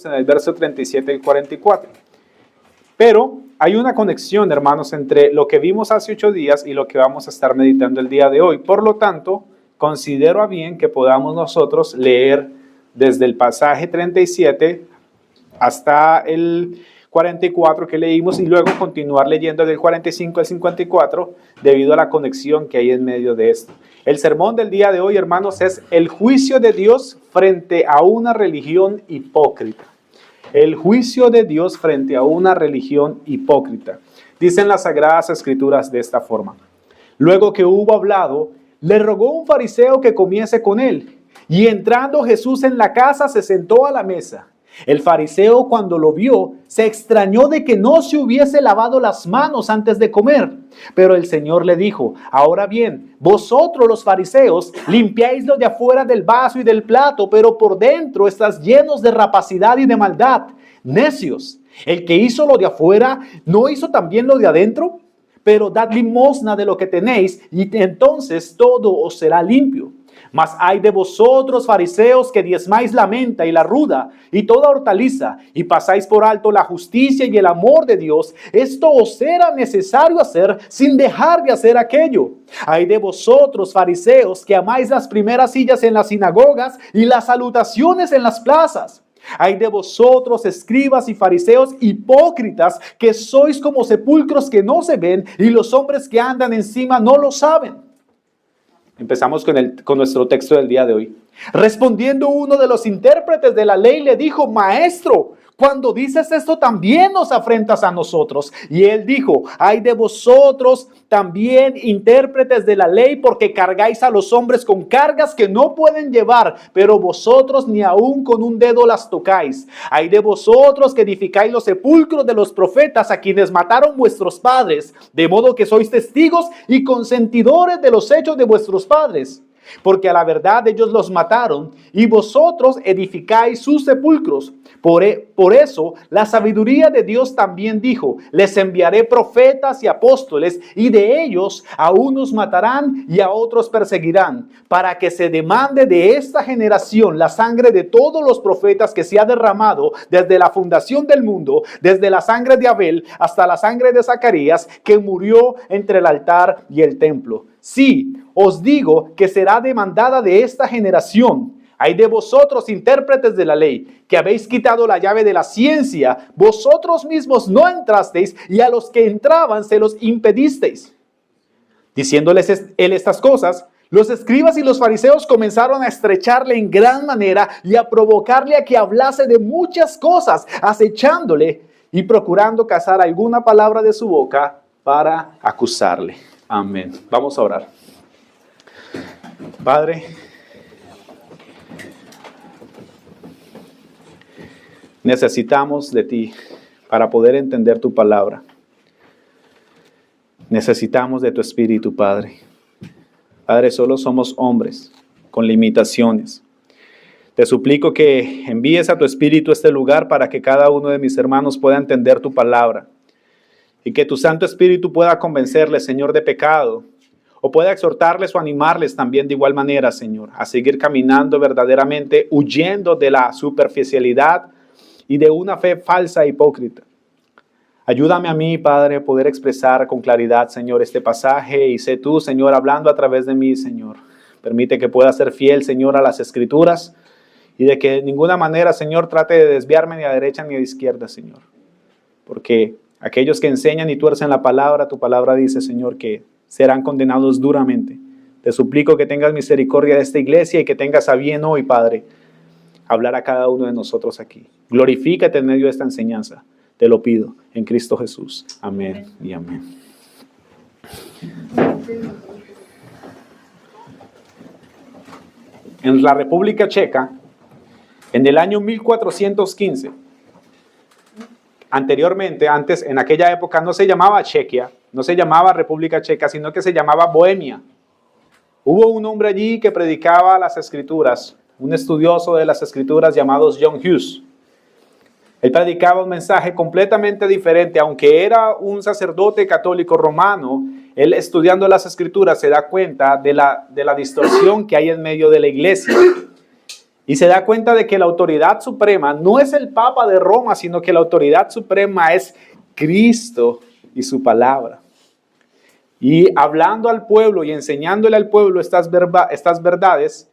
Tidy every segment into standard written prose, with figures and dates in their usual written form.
en el verso 37 y 44. Pero hay una conexión, hermanos, entre lo que vimos hace 8 días y lo que vamos a estar meditando el día de hoy. Por lo tanto, considero a bien que podamos nosotros leer desde el pasaje 37 hasta el 44 que leímos y luego continuar leyendo del 45 al 54 debido a la conexión que hay en medio de esto. El sermón del día de hoy, hermanos, es el juicio de Dios frente a una religión hipócrita. El juicio de Dios frente a una religión hipócrita. Dicen las Sagradas Escrituras de esta forma. Luego que hubo hablado, le rogó un fariseo que comiese con él. Y entrando Jesús en la casa, se sentó a la mesa. El fariseo, cuando lo vio, se extrañó de que no se hubiese lavado las manos antes de comer. Pero el Señor le dijo, ahora bien, vosotros los fariseos limpiáis lo de afuera del vaso y del plato, pero por dentro estáis llenos de rapacidad y de maldad. Necios, el que hizo lo de afuera, ¿no hizo también lo de adentro? Pero dad limosna de lo que tenéis, y entonces todo os será limpio. Mas hay de vosotros, fariseos, que diezmáis la menta y la ruda y toda hortaliza, y pasáis por alto la justicia y el amor de Dios. Esto os era necesario hacer sin dejar de hacer aquello. Hay de vosotros, fariseos, que amáis las primeras sillas en las sinagogas y las salutaciones en las plazas. Hay de vosotros, escribas y fariseos hipócritas, que sois como sepulcros que no se ven, y los hombres que andan encima no lo saben. Empezamos con nuestro texto del día de hoy. Respondiendo uno de los intérpretes de la ley le dijo, Maestro, cuando dices esto también nos afrentas a nosotros. Y él dijo, ay de vosotros también intérpretes de la ley, porque cargáis a los hombres con cargas que no pueden llevar, pero vosotros ni aun con un dedo las tocáis. Ay de vosotros que edificáis los sepulcros de los profetas a quienes mataron vuestros padres, de modo que sois testigos y consentidores de los hechos de vuestros padres. Porque a la verdad ellos los mataron y vosotros edificáis sus sepulcros. Por eso la sabiduría de Dios también dijo, les enviaré profetas y apóstoles, y de ellos a unos matarán y a otros perseguirán, para que se demande de esta generación la sangre de todos los profetas que se ha derramado desde la fundación del mundo, desde la sangre de Abel hasta la sangre de Zacarías, que murió entre el altar y el templo. Sí, os digo que será demandada de esta generación. Hay de vosotros, intérpretes de la ley, que habéis quitado la llave de la ciencia. Vosotros mismos no entrasteis, y a los que entraban se los impedisteis. Diciéndoles él estas cosas, los escribas y los fariseos comenzaron a estrecharle en gran manera y a provocarle a que hablase de muchas cosas, acechándole y procurando cazar alguna palabra de su boca para acusarle. Amén. Vamos a orar. Padre, necesitamos de ti para poder entender tu palabra. Necesitamos de tu Espíritu, Padre. Padre, solo somos hombres con limitaciones. Te suplico que envíes a tu Espíritu a este lugar para que cada uno de mis hermanos pueda entender tu palabra. Y que tu Santo Espíritu pueda convencerles, Señor, de pecado. O pueda exhortarles o animarles también de igual manera, Señor, a seguir caminando verdaderamente, huyendo de la superficialidad y de una fe falsa e hipócrita. Ayúdame a mí, Padre, a poder expresar con claridad, Señor, este pasaje. Y sé tú, Señor, hablando a través de mí, Señor. Permite que pueda ser fiel, Señor, a las Escrituras. Y de que de ninguna manera, Señor, trate de desviarme ni a derecha ni a izquierda, Señor. Porque aquellos que enseñan y tuercen la palabra, tu palabra dice, Señor, que serán condenados duramente. Te suplico que tengas misericordia de esta iglesia y que tengas a bien hoy, Padre, hablar a cada uno de nosotros aquí. Glorifícate en medio de esta enseñanza. Te lo pido en Cristo Jesús. Amén y amén. En la República Checa, en el año 1415, antes, en aquella época no se llamaba Chequia, no se llamaba República Checa, sino que se llamaba Bohemia. Hubo un hombre allí que predicaba las Escrituras, un estudioso de las Escrituras llamado John Hughes. Él predicaba un mensaje completamente diferente, aunque era un sacerdote católico romano. Él, estudiando las Escrituras, se da cuenta de la distorsión que hay en medio de la iglesia. Y se da cuenta de que la autoridad suprema no es el Papa de Roma, sino que la autoridad suprema es Cristo y su palabra. Y hablando al pueblo y enseñándole al pueblo estas verdades,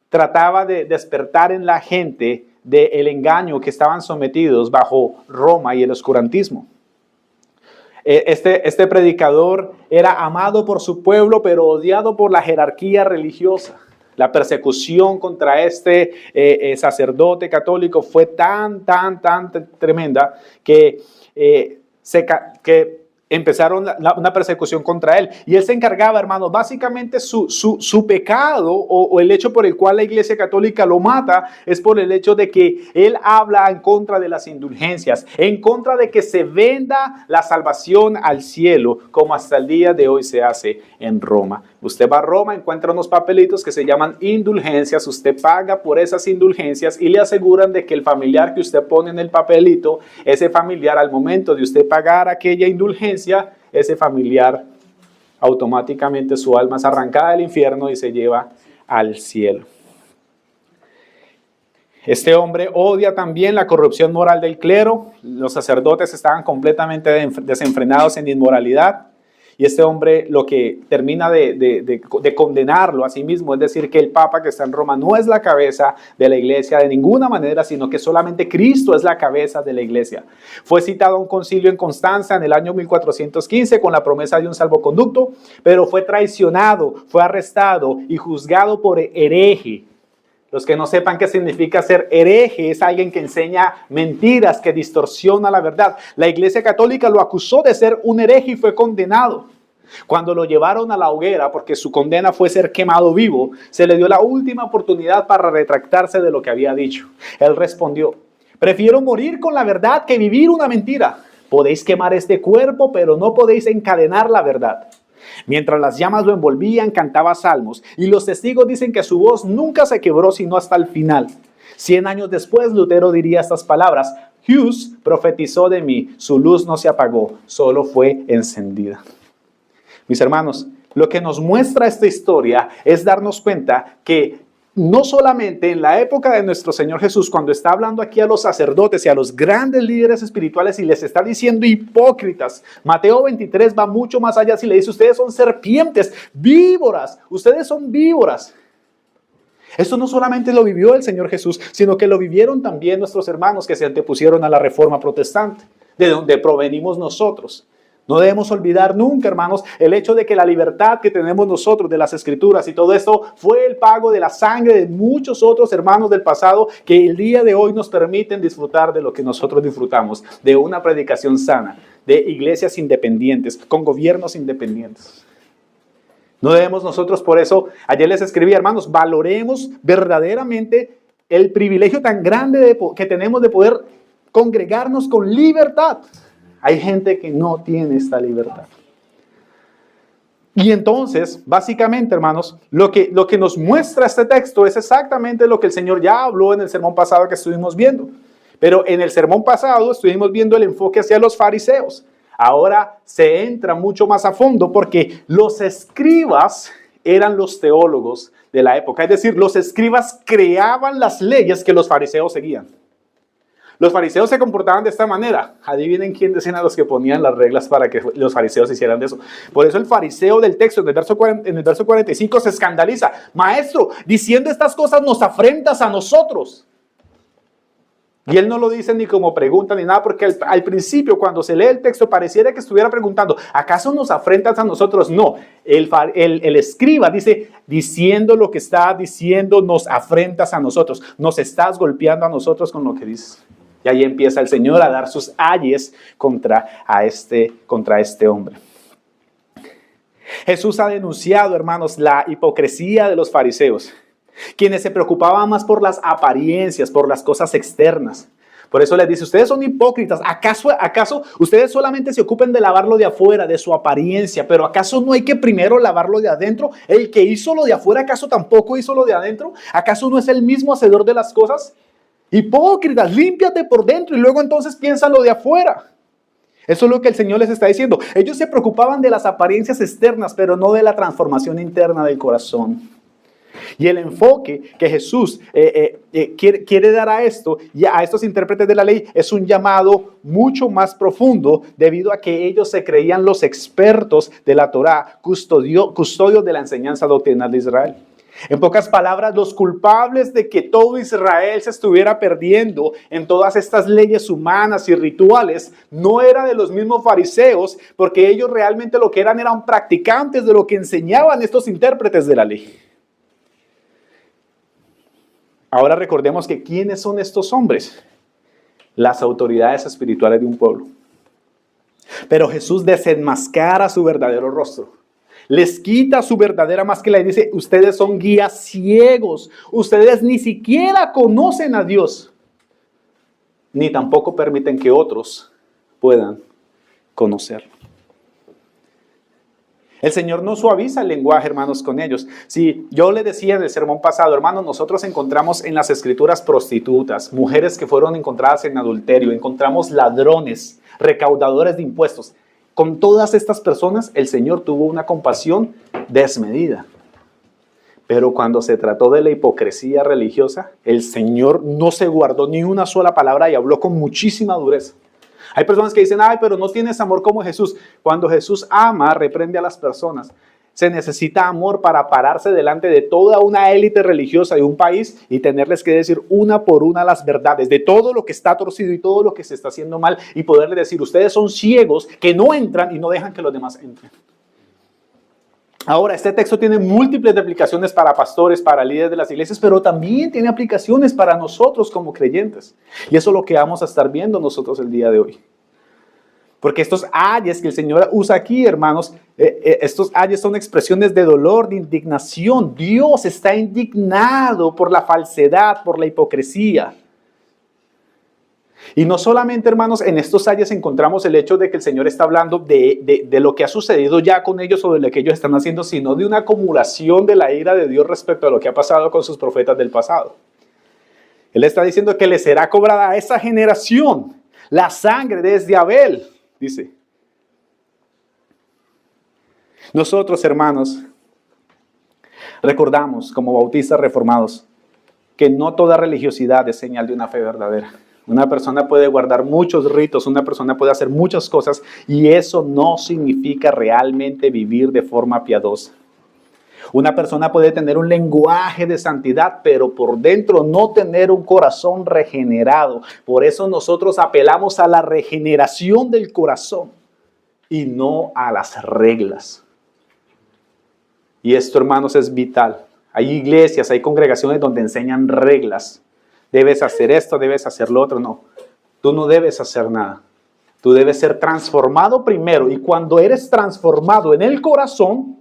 trataba de despertar en la gente del engaño que estaban sometidos bajo Roma y el oscurantismo. Este predicador era amado por su pueblo, pero odiado por la jerarquía religiosa. La persecución contra este sacerdote católico fue tan tremenda que empezaron una persecución contra él. Y él se encargaba, hermanos, básicamente su pecado o el hecho por el cual la Iglesia Católica lo mata es por el hecho de que él habla en contra de las indulgencias, en contra de que se venda la salvación al cielo, como hasta el día de hoy se hace en Roma. Usted va a Roma, encuentra unos papelitos que se llaman indulgencias, usted paga por esas indulgencias y le aseguran de que el familiar que usted pone en el papelito, ese familiar al momento de usted pagar aquella indulgencia, ese familiar automáticamente su alma es arrancada del infierno y se lleva al cielo. Este hombre odia también la corrupción moral del clero. Los sacerdotes estaban completamente desenfrenados en inmoralidad. Y este hombre lo que termina de condenarlo a sí mismo es decir que el Papa que está en Roma no es la cabeza de la iglesia de ninguna manera, sino que solamente Cristo es la cabeza de la iglesia. Fue citado a un concilio en Constanza en el año 1415 con la promesa de un salvoconducto, pero fue traicionado, fue arrestado y juzgado por hereje. Los que no sepan qué significa ser hereje, es alguien que enseña mentiras, que distorsiona la verdad. La Iglesia Católica lo acusó de ser un hereje y fue condenado. Cuando lo llevaron a la hoguera, porque su condena fue ser quemado vivo, se le dio la última oportunidad para retractarse de lo que había dicho. Él respondió: prefiero morir con la verdad que vivir una mentira. Podéis quemar este cuerpo, pero no podéis encadenar la verdad. Mientras las llamas lo envolvían, cantaba salmos, y los testigos dicen que su voz nunca se quebró sino hasta el final. 100 años después, Lutero diría estas palabras: Hughes profetizó de mí, su luz no se apagó, solo fue encendida. Mis hermanos, lo que nos muestra esta historia es darnos cuenta que no solamente en la época de nuestro Señor Jesús, cuando está hablando aquí a los sacerdotes y a los grandes líderes espirituales y les está diciendo hipócritas, Mateo 23 va mucho más allá, si le dice: ustedes son serpientes, víboras, ustedes son víboras. Esto no solamente lo vivió el Señor Jesús, sino que lo vivieron también nuestros hermanos que se antepusieron a la Reforma Protestante, de donde provenimos nosotros. No debemos olvidar nunca, hermanos, el hecho de que la libertad que tenemos nosotros de las Escrituras y todo esto fue el pago de la sangre de muchos otros hermanos del pasado que el día de hoy nos permiten disfrutar de lo que nosotros disfrutamos, de una predicación sana, de iglesias independientes, con gobiernos independientes. No debemos nosotros, por eso, ayer les escribí, hermanos, valoremos verdaderamente el privilegio tan grande que tenemos de poder congregarnos con libertad. Hay gente que no tiene esta libertad. Y entonces, básicamente, hermanos, lo que nos muestra este texto es exactamente lo que el Señor ya habló en el sermón pasado que estuvimos viendo. Pero en el sermón pasado estuvimos viendo el enfoque hacia los fariseos. Ahora se entra mucho más a fondo porque los escribas eran los teólogos de la época. Es decir, los escribas creaban las leyes que los fariseos seguían. Los fariseos se comportaban de esta manera. Adivinen quién decían a los que ponían las reglas para que los fariseos hicieran de eso. Por eso el fariseo del texto, en el verso 45, se escandaliza. Maestro, diciendo estas cosas nos afrentas a nosotros. Y él no lo dice ni como pregunta ni nada, porque al principio, cuando se lee el texto, pareciera que estuviera preguntando: ¿acaso nos afrentas a nosotros? No, el escriba dice: diciendo lo que está diciendo, nos afrentas a nosotros. Nos estás golpeando a nosotros con lo que dices. Y ahí empieza el Señor a dar sus ayes contra este hombre. Jesús ha denunciado, hermanos, la hipocresía de los fariseos, quienes se preocupaban más por las apariencias, por las cosas externas. Por eso les dice: ustedes son hipócritas. ¿Acaso ustedes solamente se ocupen de lavarlo de afuera, de su apariencia? ¿Pero acaso no hay que primero lavarlo de adentro? ¿El que hizo lo de afuera, acaso tampoco hizo lo de adentro? ¿Acaso no es el mismo hacedor de las cosas? Hipócritas, límpiate por dentro y luego entonces piensa lo de afuera. Eso es lo que el Señor les está diciendo. Ellos se preocupaban de las apariencias externas, pero no de la transformación interna del corazón. Y el enfoque que Jesús quiere dar a esto y a estos intérpretes de la ley es un llamado mucho más profundo, debido a que ellos se creían los expertos de la Torá, custodios de la enseñanza doctrinal de Israel. En pocas palabras, los culpables de que todo Israel se estuviera perdiendo en todas estas leyes humanas y rituales no era de los mismos fariseos, porque ellos realmente lo que eran practicantes de lo que enseñaban estos intérpretes de la ley. Ahora recordemos que ¿quiénes son estos hombres? Las autoridades espirituales de un pueblo. Pero Jesús desenmascara su verdadero rostro. Les quita su verdadera máscara y dice: ustedes son guías ciegos. Ustedes ni siquiera conocen a Dios, ni tampoco permiten que otros puedan conocerlo. El Señor no suaviza el lenguaje, hermanos, con ellos. Si yo le decía en el sermón pasado, hermanos, nosotros encontramos en las Escrituras prostitutas, mujeres que fueron encontradas en adulterio, encontramos ladrones, recaudadores de impuestos. Con todas estas personas, el Señor tuvo una compasión desmedida. Pero cuando se trató de la hipocresía religiosa, el Señor no se guardó ni una sola palabra y habló con muchísima dureza. Hay personas que dicen: ay, pero no tienes amor como Jesús. Cuando Jesús ama, reprende a las personas. Se necesita amor para pararse delante de toda una élite religiosa de un país y tenerles que decir una por una las verdades de todo lo que está torcido y todo lo que se está haciendo mal, y poderle decir: ustedes son ciegos que no entran y no dejan que los demás entren. Ahora, este texto tiene múltiples aplicaciones para pastores, para líderes de las iglesias, pero también tiene aplicaciones para nosotros como creyentes. Y eso es lo que vamos a estar viendo nosotros el día de hoy. Porque estos ayes que el Señor usa aquí, hermanos, estos ayes son expresiones de dolor, de indignación. Dios está indignado por la falsedad, por la hipocresía. Y no solamente, hermanos, en estos ayes encontramos el hecho de que el Señor está hablando de lo que ha sucedido ya con ellos o de lo que ellos están haciendo, sino de una acumulación de la ira de Dios respecto a lo que ha pasado con sus profetas del pasado. Él está diciendo que le será cobrada a esa generación la sangre desde Abel, dice. Nosotros, hermanos, recordamos como bautistas reformados que no toda religiosidad es señal de una fe verdadera. Una persona puede guardar muchos ritos, una persona puede hacer muchas cosas, y eso no significa realmente vivir de forma piadosa. Una persona puede tener un lenguaje de santidad, pero por dentro no tener un corazón regenerado. Por eso nosotros apelamos a la regeneración del corazón y no a las reglas. Y esto, hermanos, es vital. Hay iglesias, hay congregaciones donde enseñan reglas. Debes hacer esto, debes hacer lo otro. No, tú no debes hacer nada. Tú debes ser transformado primero. Y cuando eres transformado en el corazón,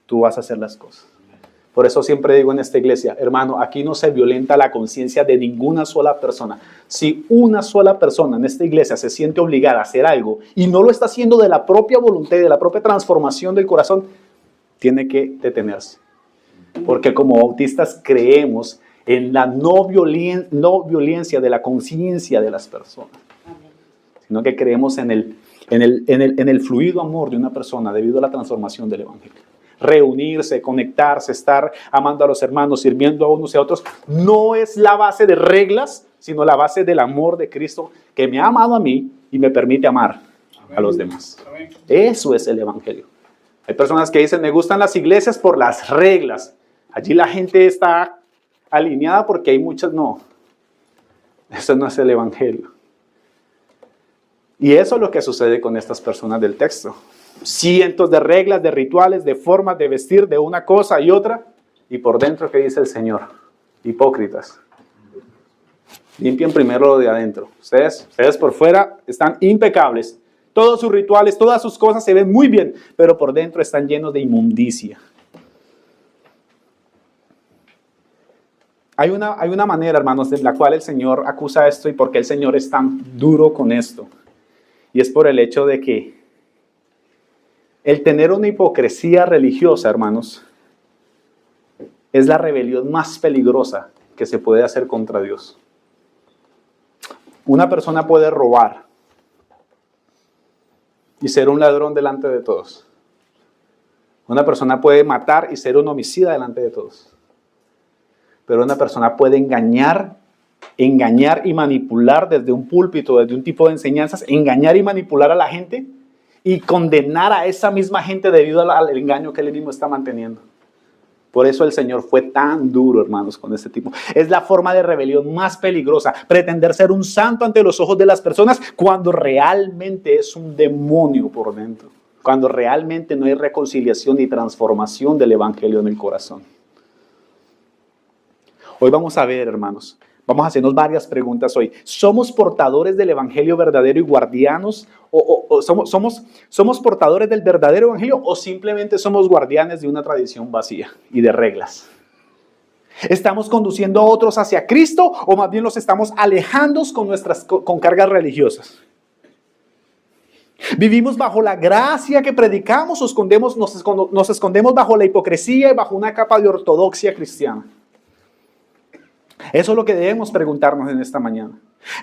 tú vas a hacer las cosas. Por eso siempre digo en esta iglesia: hermano, aquí no se violenta la conciencia de ninguna sola persona. Si una sola persona en esta iglesia se siente obligada a hacer algo y no lo está haciendo de la propia voluntad y de la propia transformación del corazón, tiene que detenerse. Porque como bautistas creemos en la no violencia de la conciencia de las personas, sino que creemos en el fluido amor de una persona debido a la transformación del evangelio. Reunirse, conectarse, estar amando a los hermanos, sirviendo a unos y a otros, no es la base de reglas, sino la base del amor de Cristo, que me ha amado a mí y me permite amar a los demás. Eso es el evangelio. Hay personas que dicen: me gustan las iglesias por las reglas. Allí la gente está alineada porque hay muchas. No, eso no es el evangelio. Y eso es lo que sucede con estas personas del texto. Cientos de reglas, de rituales, de formas de vestir, de una cosa y otra. Y por dentro, ¿qué dice el Señor? Hipócritas. Limpien primero lo de adentro. Ustedes por fuera están impecables. Todos sus rituales, todas sus cosas se ven muy bien, pero por dentro están llenos de inmundicia. Hay una manera, hermanos, de la cual el Señor acusa esto y por qué el Señor es tan duro con esto. Y es por el hecho de que el tener una hipocresía religiosa, hermanos, es la rebelión más peligrosa que se puede hacer contra Dios. Una persona puede robar y ser un ladrón delante de todos. Una persona puede matar y ser un homicida delante de todos. Pero una persona puede engañar y manipular desde un púlpito, desde un tipo de enseñanzas, engañar y manipular a la gente y condenar a esa misma gente debido al engaño que él mismo está manteniendo. Por eso el Señor fue tan duro, hermanos, con este tipo. Es la forma de rebelión más peligrosa. Pretender ser un santo ante los ojos de las personas cuando realmente es un demonio por dentro. Cuando realmente no hay reconciliación ni transformación del evangelio en el corazón. Hoy vamos a ver, hermanos, vamos a hacernos varias preguntas hoy. ¿Somos portadores del evangelio verdadero y guardianos? ¿O somos portadores del verdadero evangelio o simplemente somos guardianes de una tradición vacía y de reglas? ¿Estamos conduciendo a otros hacia Cristo o más bien los estamos alejando con cargas religiosas? ¿Vivimos bajo la gracia que predicamos o nos escondemos bajo la hipocresía y bajo una capa de ortodoxia cristiana? Eso es lo que debemos preguntarnos en esta mañana.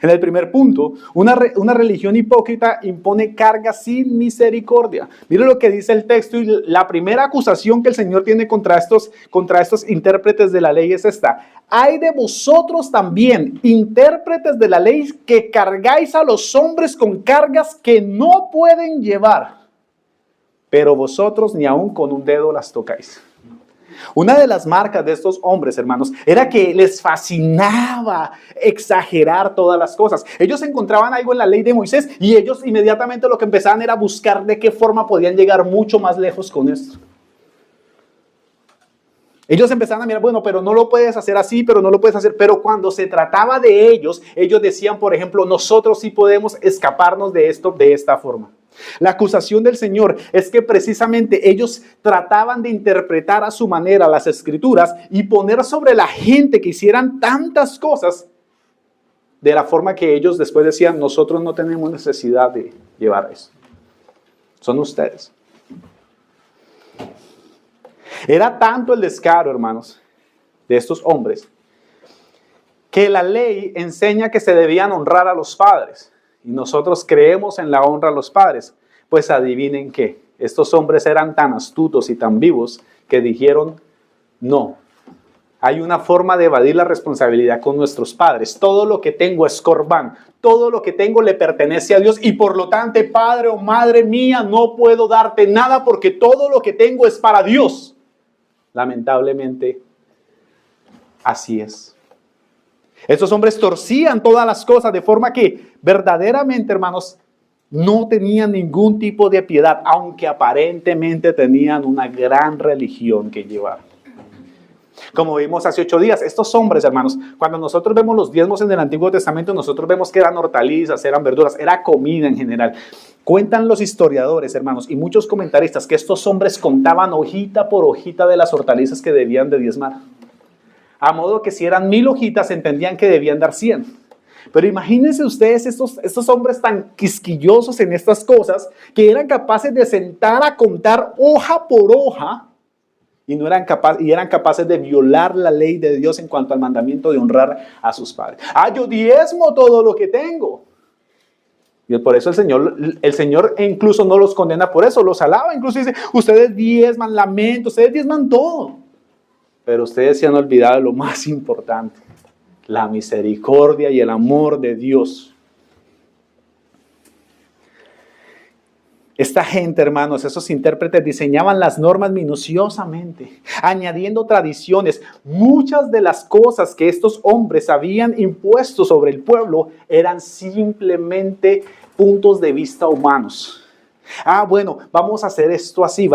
En el primer punto, una religión hipócrita impone cargas sin misericordia. Mire lo que dice el texto y la primera acusación que el Señor tiene contra estos intérpretes de la ley es esta. Hay de vosotros también, intérpretes de la ley, que cargáis a los hombres con cargas que no pueden llevar, pero vosotros ni aun con un dedo las tocáis. Una de las marcas de estos hombres, hermanos, era que les fascinaba exagerar todas las cosas. Ellos encontraban algo en la ley de Moisés y ellos inmediatamente lo que empezaban era buscar de qué forma podían llegar mucho más lejos con esto. Ellos empezaban a mirar, bueno, pero no lo puedes hacer así, pero no lo puedes hacer. Pero cuando se trataba de ellos decían, por ejemplo, nosotros sí podemos escaparnos de esto de esta forma. La acusación del Señor es que precisamente ellos trataban de interpretar a su manera las Escrituras y poner sobre la gente que hicieran tantas cosas de la forma que ellos después decían, nosotros no tenemos necesidad de llevar eso. Son ustedes. Era tanto el descaro, hermanos, de estos hombres, que la ley enseña que se debían honrar a los padres. Y nosotros creemos en la honra a los padres. Pues adivinen qué. Estos hombres eran tan astutos y tan vivos que dijeron, no. Hay una forma de evadir la responsabilidad con nuestros padres. Todo lo que tengo es corbán. Todo lo que tengo le pertenece a Dios. Y por lo tanto, padre o madre mía, no puedo darte nada porque todo lo que tengo es para Dios. Lamentablemente, así es. Estos hombres torcían todas las cosas de forma que verdaderamente, hermanos, no tenían ningún tipo de piedad, aunque aparentemente tenían una gran religión que llevar. Como vimos hace 8 días, estos hombres, hermanos, cuando nosotros vemos los diezmos en el Antiguo Testamento, nosotros vemos que eran hortalizas, eran verduras, era comida en general. Cuentan los historiadores, hermanos, y muchos comentaristas que estos hombres contaban hojita por hojita de las hortalizas que debían de diezmar. A modo que si eran 1000 hojitas, entendían que debían dar 100. Pero imagínense ustedes estos hombres tan quisquillosos en estas cosas, que eran capaces de sentar a contar hoja por hoja, y eran capaces de violar la ley de Dios en cuanto al mandamiento de honrar a sus padres. Yo diezmo todo lo que tengo. Y por eso el Señor incluso no los condena por eso, los alaba. Incluso dice, ustedes diezman lamento, ustedes diezman todo. Pero ustedes se han olvidado de lo más importante, la misericordia y el amor de Dios. Esta gente, hermanos, esos intérpretes diseñaban las normas minuciosamente, añadiendo tradiciones. Muchas de las cosas que estos hombres habían impuesto sobre el pueblo eran simplemente puntos de vista humanos. Bueno, vamos a hacer esto así,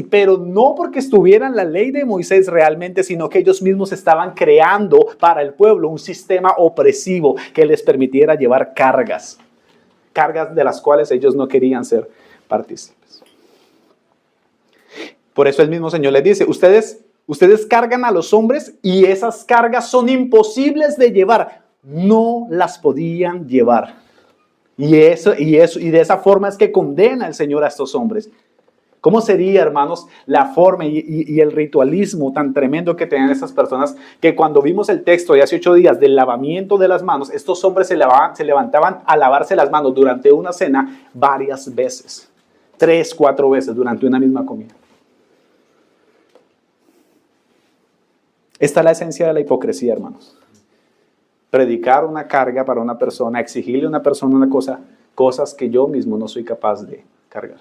pero no porque estuviera en la ley de Moisés realmente, sino que ellos mismos estaban creando para el pueblo un sistema opresivo que les permitiera llevar cargas de las cuales ellos no querían ser partícipes. Por eso el mismo Señor les dice, ustedes cargan a los hombres y esas cargas son imposibles de llevar, no las podían llevar. Y de esa forma es que condena el Señor a estos hombres. ¿Cómo sería, hermanos, la forma y el ritualismo tan tremendo que tenían estas personas? Que cuando vimos el texto de hace 8 días del lavamiento de las manos, estos hombres se levantaban a lavarse las manos durante una cena varias veces. 3, 4 veces durante una misma comida. Esta es la esencia de la hipocresía, hermanos. Predicar una carga para una persona, exigirle a una persona una cosa, cosas que yo mismo no soy capaz de cargar.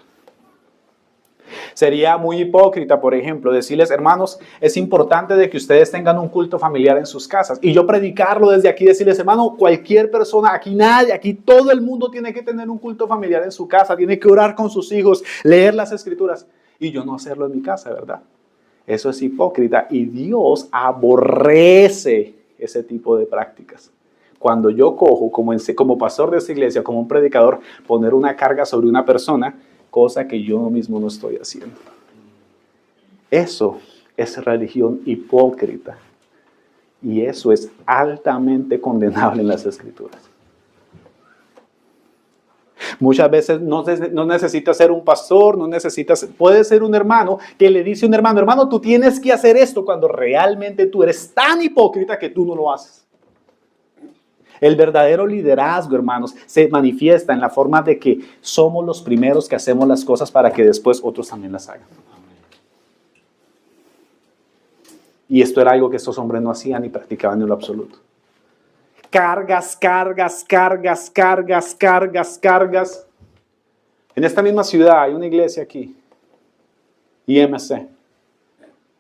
Sería muy hipócrita, por ejemplo, decirles, hermanos, es importante de que ustedes tengan un culto familiar en sus casas. Y yo predicarlo desde aquí, decirles, hermano, cualquier persona, aquí nadie, aquí todo el mundo tiene que tener un culto familiar en su casa, tiene que orar con sus hijos, leer las escrituras. Y yo no hacerlo en mi casa, ¿verdad? Eso es hipócrita y Dios aborrece ese tipo de prácticas. Cuando yo cojo como pastor de esta iglesia, como un predicador, poner una carga sobre una persona, cosa que yo mismo no estoy haciendo. Eso es religión hipócrita. Y eso es altamente condenable en las Escrituras. Muchas veces no necesitas ser un pastor, puede ser un hermano que le dice a un hermano, hermano, tú tienes que hacer esto, cuando realmente tú eres tan hipócrita que tú no lo haces. El verdadero liderazgo, hermanos, se manifiesta en la forma de que somos los primeros que hacemos las cosas para que después otros también las hagan. Y esto era algo que estos hombres no hacían ni practicaban en lo absoluto. Cargas. En esta misma ciudad hay una iglesia aquí, IMC.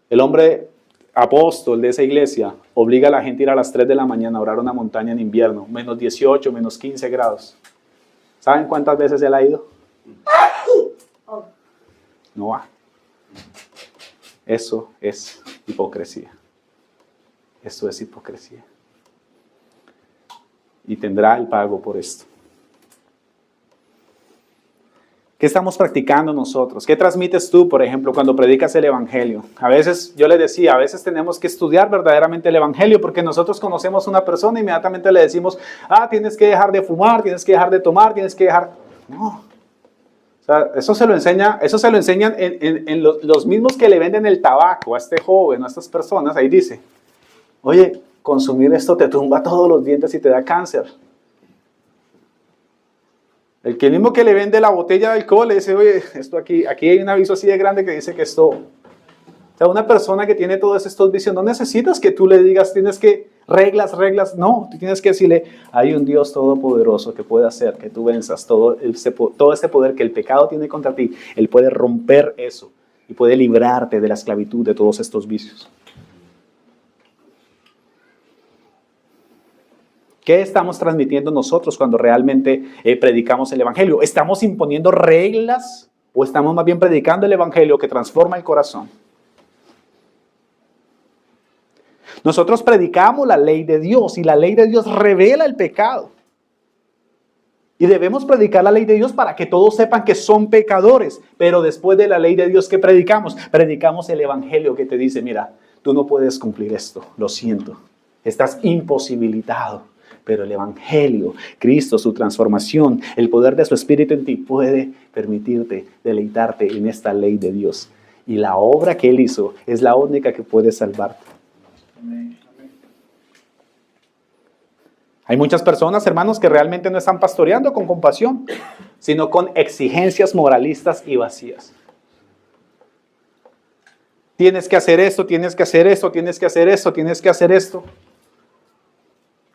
El hombre apóstol de esa iglesia obliga a la gente a ir a las 3 de la mañana a orar una montaña en invierno, menos 18, menos 15 grados. ¿Saben cuántas veces él ha ido? No va. Eso es hipocresía. Eso es hipocresía. Y tendrá el pago por esto. ¿Qué estamos practicando nosotros? ¿Qué transmites tú, por ejemplo, cuando predicas el Evangelio? A veces, yo les decía, a veces tenemos que estudiar verdaderamente el Evangelio porque nosotros conocemos a una persona e inmediatamente le decimos, tienes que dejar de fumar, tienes que dejar de tomar, tienes que dejar... No. O sea, eso se lo enseñan en los mismos que le venden el tabaco a este joven, a estas personas. Ahí dice, oye, consumir esto te tumba todos los dientes y te da cáncer. El que mismo que le vende la botella de alcohol le dice, oye, esto aquí hay un aviso así de grande que dice que esto... O sea, una persona que tiene todos estos vicios, no necesitas que tú le digas, tienes que, reglas, no, tú tienes que decirle, hay un Dios todopoderoso que puede hacer que tú venzas todo este poder que el pecado tiene contra ti. Él puede romper eso y puede librarte de la esclavitud de todos estos vicios. ¿Qué estamos transmitiendo nosotros cuando realmente predicamos el Evangelio? ¿Estamos imponiendo reglas o estamos más bien predicando el Evangelio que transforma el corazón? Nosotros predicamos la ley de Dios y la ley de Dios revela el pecado. Y debemos predicar la ley de Dios para que todos sepan que son pecadores. Pero después de la ley de Dios que predicamos el Evangelio que te dice, mira, tú no puedes cumplir esto, lo siento, estás imposibilitado. Pero el Evangelio, Cristo, su transformación, el poder de su Espíritu en ti puede permitirte deleitarte en esta ley de Dios. Y la obra que Él hizo es la única que puede salvarte. Amén. Hay muchas personas, hermanos, que realmente no están pastoreando con compasión, sino con exigencias moralistas y vacías. Tienes que hacer esto, tienes que hacer esto, tienes que hacer esto, tienes que hacer esto.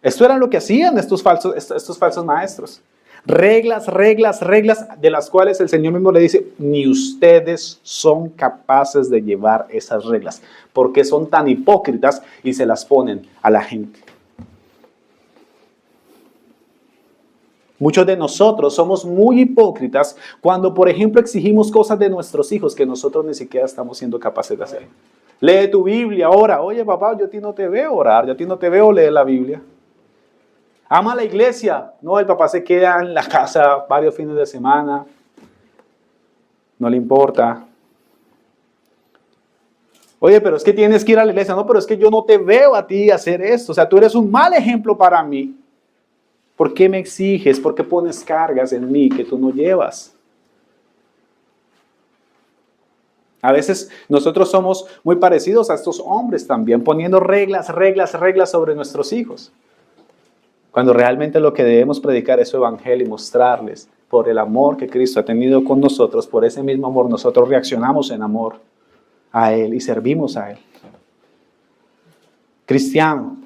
Esto era lo que hacían estos falsos maestros. Reglas de las cuales el Señor mismo le dice, ni ustedes son capaces de llevar esas reglas, porque son tan hipócritas y se las ponen a la gente. Muchos de nosotros somos muy hipócritas cuando, por ejemplo, exigimos cosas de nuestros hijos que nosotros ni siquiera estamos siendo capaces de hacer. Lee tu Biblia, ora. Oye, papá, yo a ti no te veo orar, yo a ti no te veo leer la Biblia. Ama la iglesia. No, el papá se queda en la casa varios fines de semana. No le importa. Oye, pero es que tienes que ir a la iglesia. No, pero es que yo no te veo a ti hacer esto. O sea, tú eres un mal ejemplo para mí. ¿Por qué me exiges? ¿Por qué pones cargas en mí que tú no llevas? A veces nosotros somos muy parecidos a estos hombres también, poniendo reglas sobre nuestros hijos. Cuando realmente lo que debemos predicar es su evangelio y mostrarles por el amor que Cristo ha tenido con nosotros, por ese mismo amor nosotros reaccionamos en amor a Él y servimos a Él. Cristiano,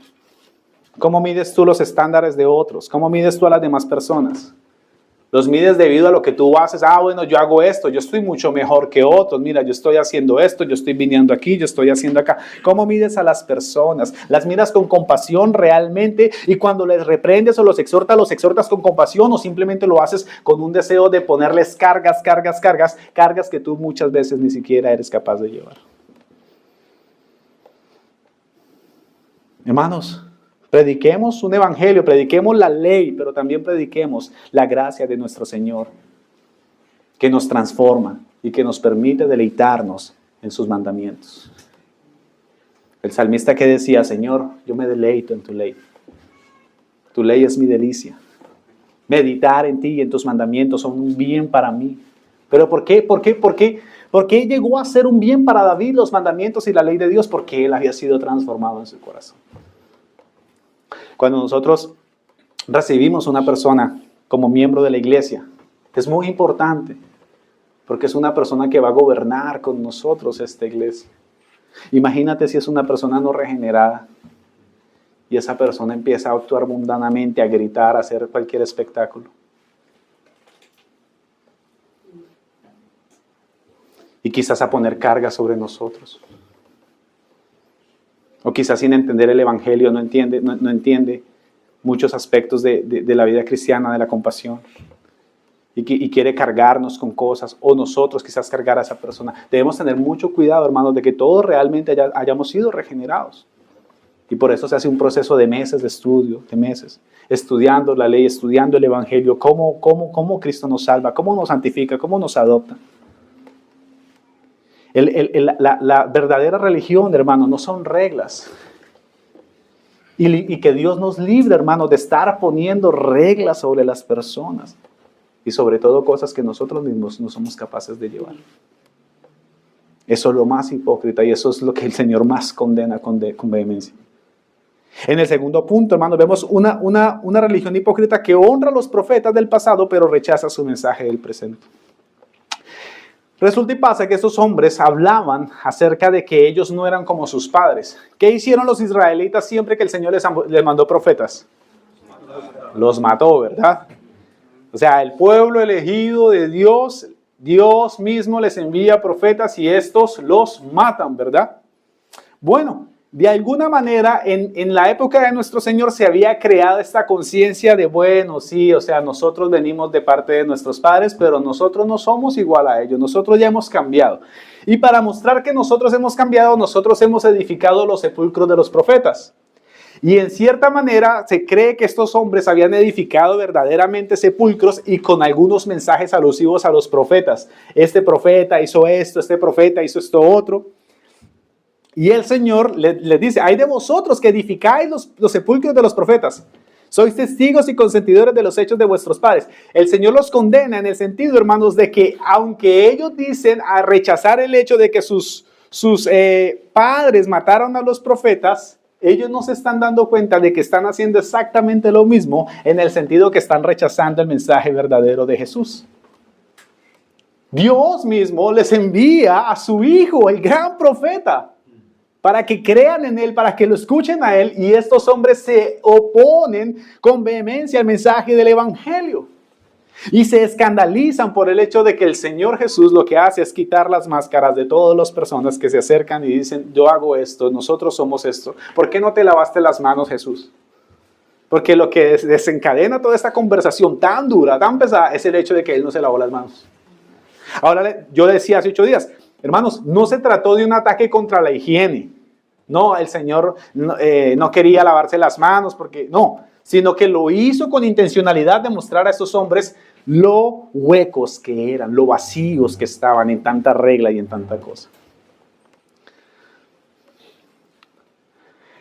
¿cómo mides tú los estándares de otros? ¿Cómo mides tú a las demás personas? Los mides debido a lo que tú haces. Bueno, yo hago esto, yo estoy mucho mejor que otros. Mira, yo estoy haciendo esto, yo estoy viniendo aquí, yo estoy haciendo acá. ¿Cómo mides a las personas? ¿Las miras con compasión realmente? Y cuando les reprendes o los exhortas con compasión, o simplemente lo haces con un deseo de ponerles cargas que tú muchas veces ni siquiera eres capaz de llevar. Hermanos, prediquemos un evangelio, prediquemos la ley, pero también prediquemos la gracia de nuestro Señor, que nos transforma y que nos permite deleitarnos en sus mandamientos. El salmista que decía, Señor, yo me deleito en tu ley. Tu ley es mi delicia. Meditar en ti y en tus mandamientos son un bien para mí. ¿Pero por qué? ¿Por qué llegó a ser un bien para David los mandamientos y la ley de Dios? Porque él había sido transformado en su corazón. Cuando nosotros recibimos una persona como miembro de la iglesia, es muy importante, porque es una persona que va a gobernar con nosotros esta iglesia. Imagínate si es una persona no regenerada y esa persona empieza a actuar mundanamente, a gritar, a hacer cualquier espectáculo. Y quizás a poner carga sobre nosotros. O quizás sin entender el evangelio no entiende muchos aspectos de la vida cristiana, de la compasión. Y quiere cargarnos con cosas, o nosotros quizás cargar a esa persona. Debemos tener mucho cuidado, hermanos, de que todos realmente hayamos sido regenerados. Y por eso se hace un proceso de meses de estudio, estudiando la ley, estudiando el evangelio, cómo Cristo nos salva, cómo nos santifica, cómo nos adopta. La verdadera religión, hermano, no son reglas. Y que Dios nos libre, hermano, de estar poniendo reglas sobre las personas. Y sobre todo cosas que nosotros mismos no somos capaces de llevar. Eso es lo más hipócrita y eso es lo que el Señor más condena con vehemencia. En el segundo punto, hermano, vemos una religión hipócrita que honra a los profetas del pasado, pero rechaza su mensaje del presente. Resulta y pasa que estos hombres hablaban acerca de que ellos no eran como sus padres. ¿Qué hicieron los israelitas siempre que el Señor les mandó profetas? Los mató, ¿verdad? O sea, el pueblo elegido de Dios, Dios mismo les envía profetas y estos los matan, ¿verdad? Bueno, de alguna manera en la época de nuestro Señor se había creado esta conciencia de, bueno, sí, o sea, nosotros venimos de parte de nuestros padres, pero nosotros no somos igual a ellos, nosotros ya hemos cambiado. Y para mostrar que nosotros hemos cambiado, nosotros hemos edificado los sepulcros de los profetas. Y en cierta manera se cree que estos hombres habían edificado verdaderamente sepulcros y con algunos mensajes alusivos a los profetas. Este profeta hizo esto, este profeta hizo esto otro. Y el Señor les dice, hay de vosotros que edificáis los sepulcros de los profetas. Sois testigos y consentidores de los hechos de vuestros padres. El Señor los condena en el sentido, hermanos, de que aunque ellos dicen a rechazar el hecho de que sus padres mataron a los profetas, ellos no se están dando cuenta de que están haciendo exactamente lo mismo en el sentido que están rechazando el mensaje verdadero de Jesús. Dios mismo les envía a su Hijo, el gran profeta, para que crean en Él, para que lo escuchen a Él, y estos hombres se oponen con vehemencia al mensaje del Evangelio. Y se escandalizan por el hecho de que el Señor Jesús lo que hace es quitar las máscaras de todas las personas que se acercan y dicen, yo hago esto, nosotros somos esto. ¿Por qué no te lavaste las manos, Jesús? Porque lo que desencadena toda esta conversación tan dura, tan pesada, es el hecho de que Él no se lavó las manos. Ahora, yo decía hace 8 días, hermanos, no se trató de un ataque contra la higiene. No, el Señor no quería lavarse las manos, sino que lo hizo con intencionalidad de mostrar a estos hombres lo huecos que eran, lo vacíos que estaban en tanta regla y en tanta cosa.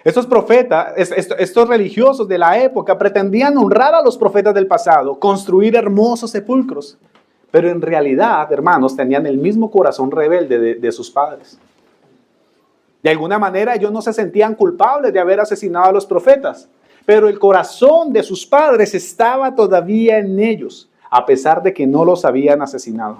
Estos profetas, estos religiosos de la época pretendían honrar a los profetas del pasado, construir hermosos sepulcros, pero en realidad, hermanos, tenían el mismo corazón rebelde de sus padres. De alguna manera ellos no se sentían culpables de haber asesinado a los profetas, pero el corazón de sus padres estaba todavía en ellos, a pesar de que no los habían asesinado.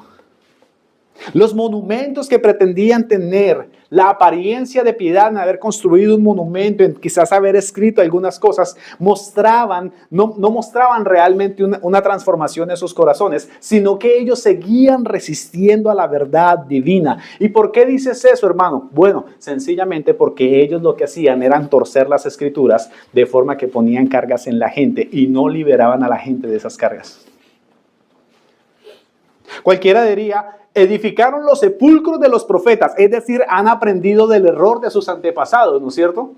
Los monumentos que pretendían tener la apariencia de piedad en haber construido un monumento, en quizás haber escrito algunas cosas, no mostraban realmente una transformación en sus corazones, sino que ellos seguían resistiendo a la verdad divina. ¿Y por qué dices eso, hermano? Bueno, sencillamente porque ellos lo que hacían eran torcer las escrituras de forma que ponían cargas en la gente y no liberaban a la gente de esas cargas. Cualquiera diría, edificaron los sepulcros de los profetas, es decir, han aprendido del error de sus antepasados, ¿no es cierto?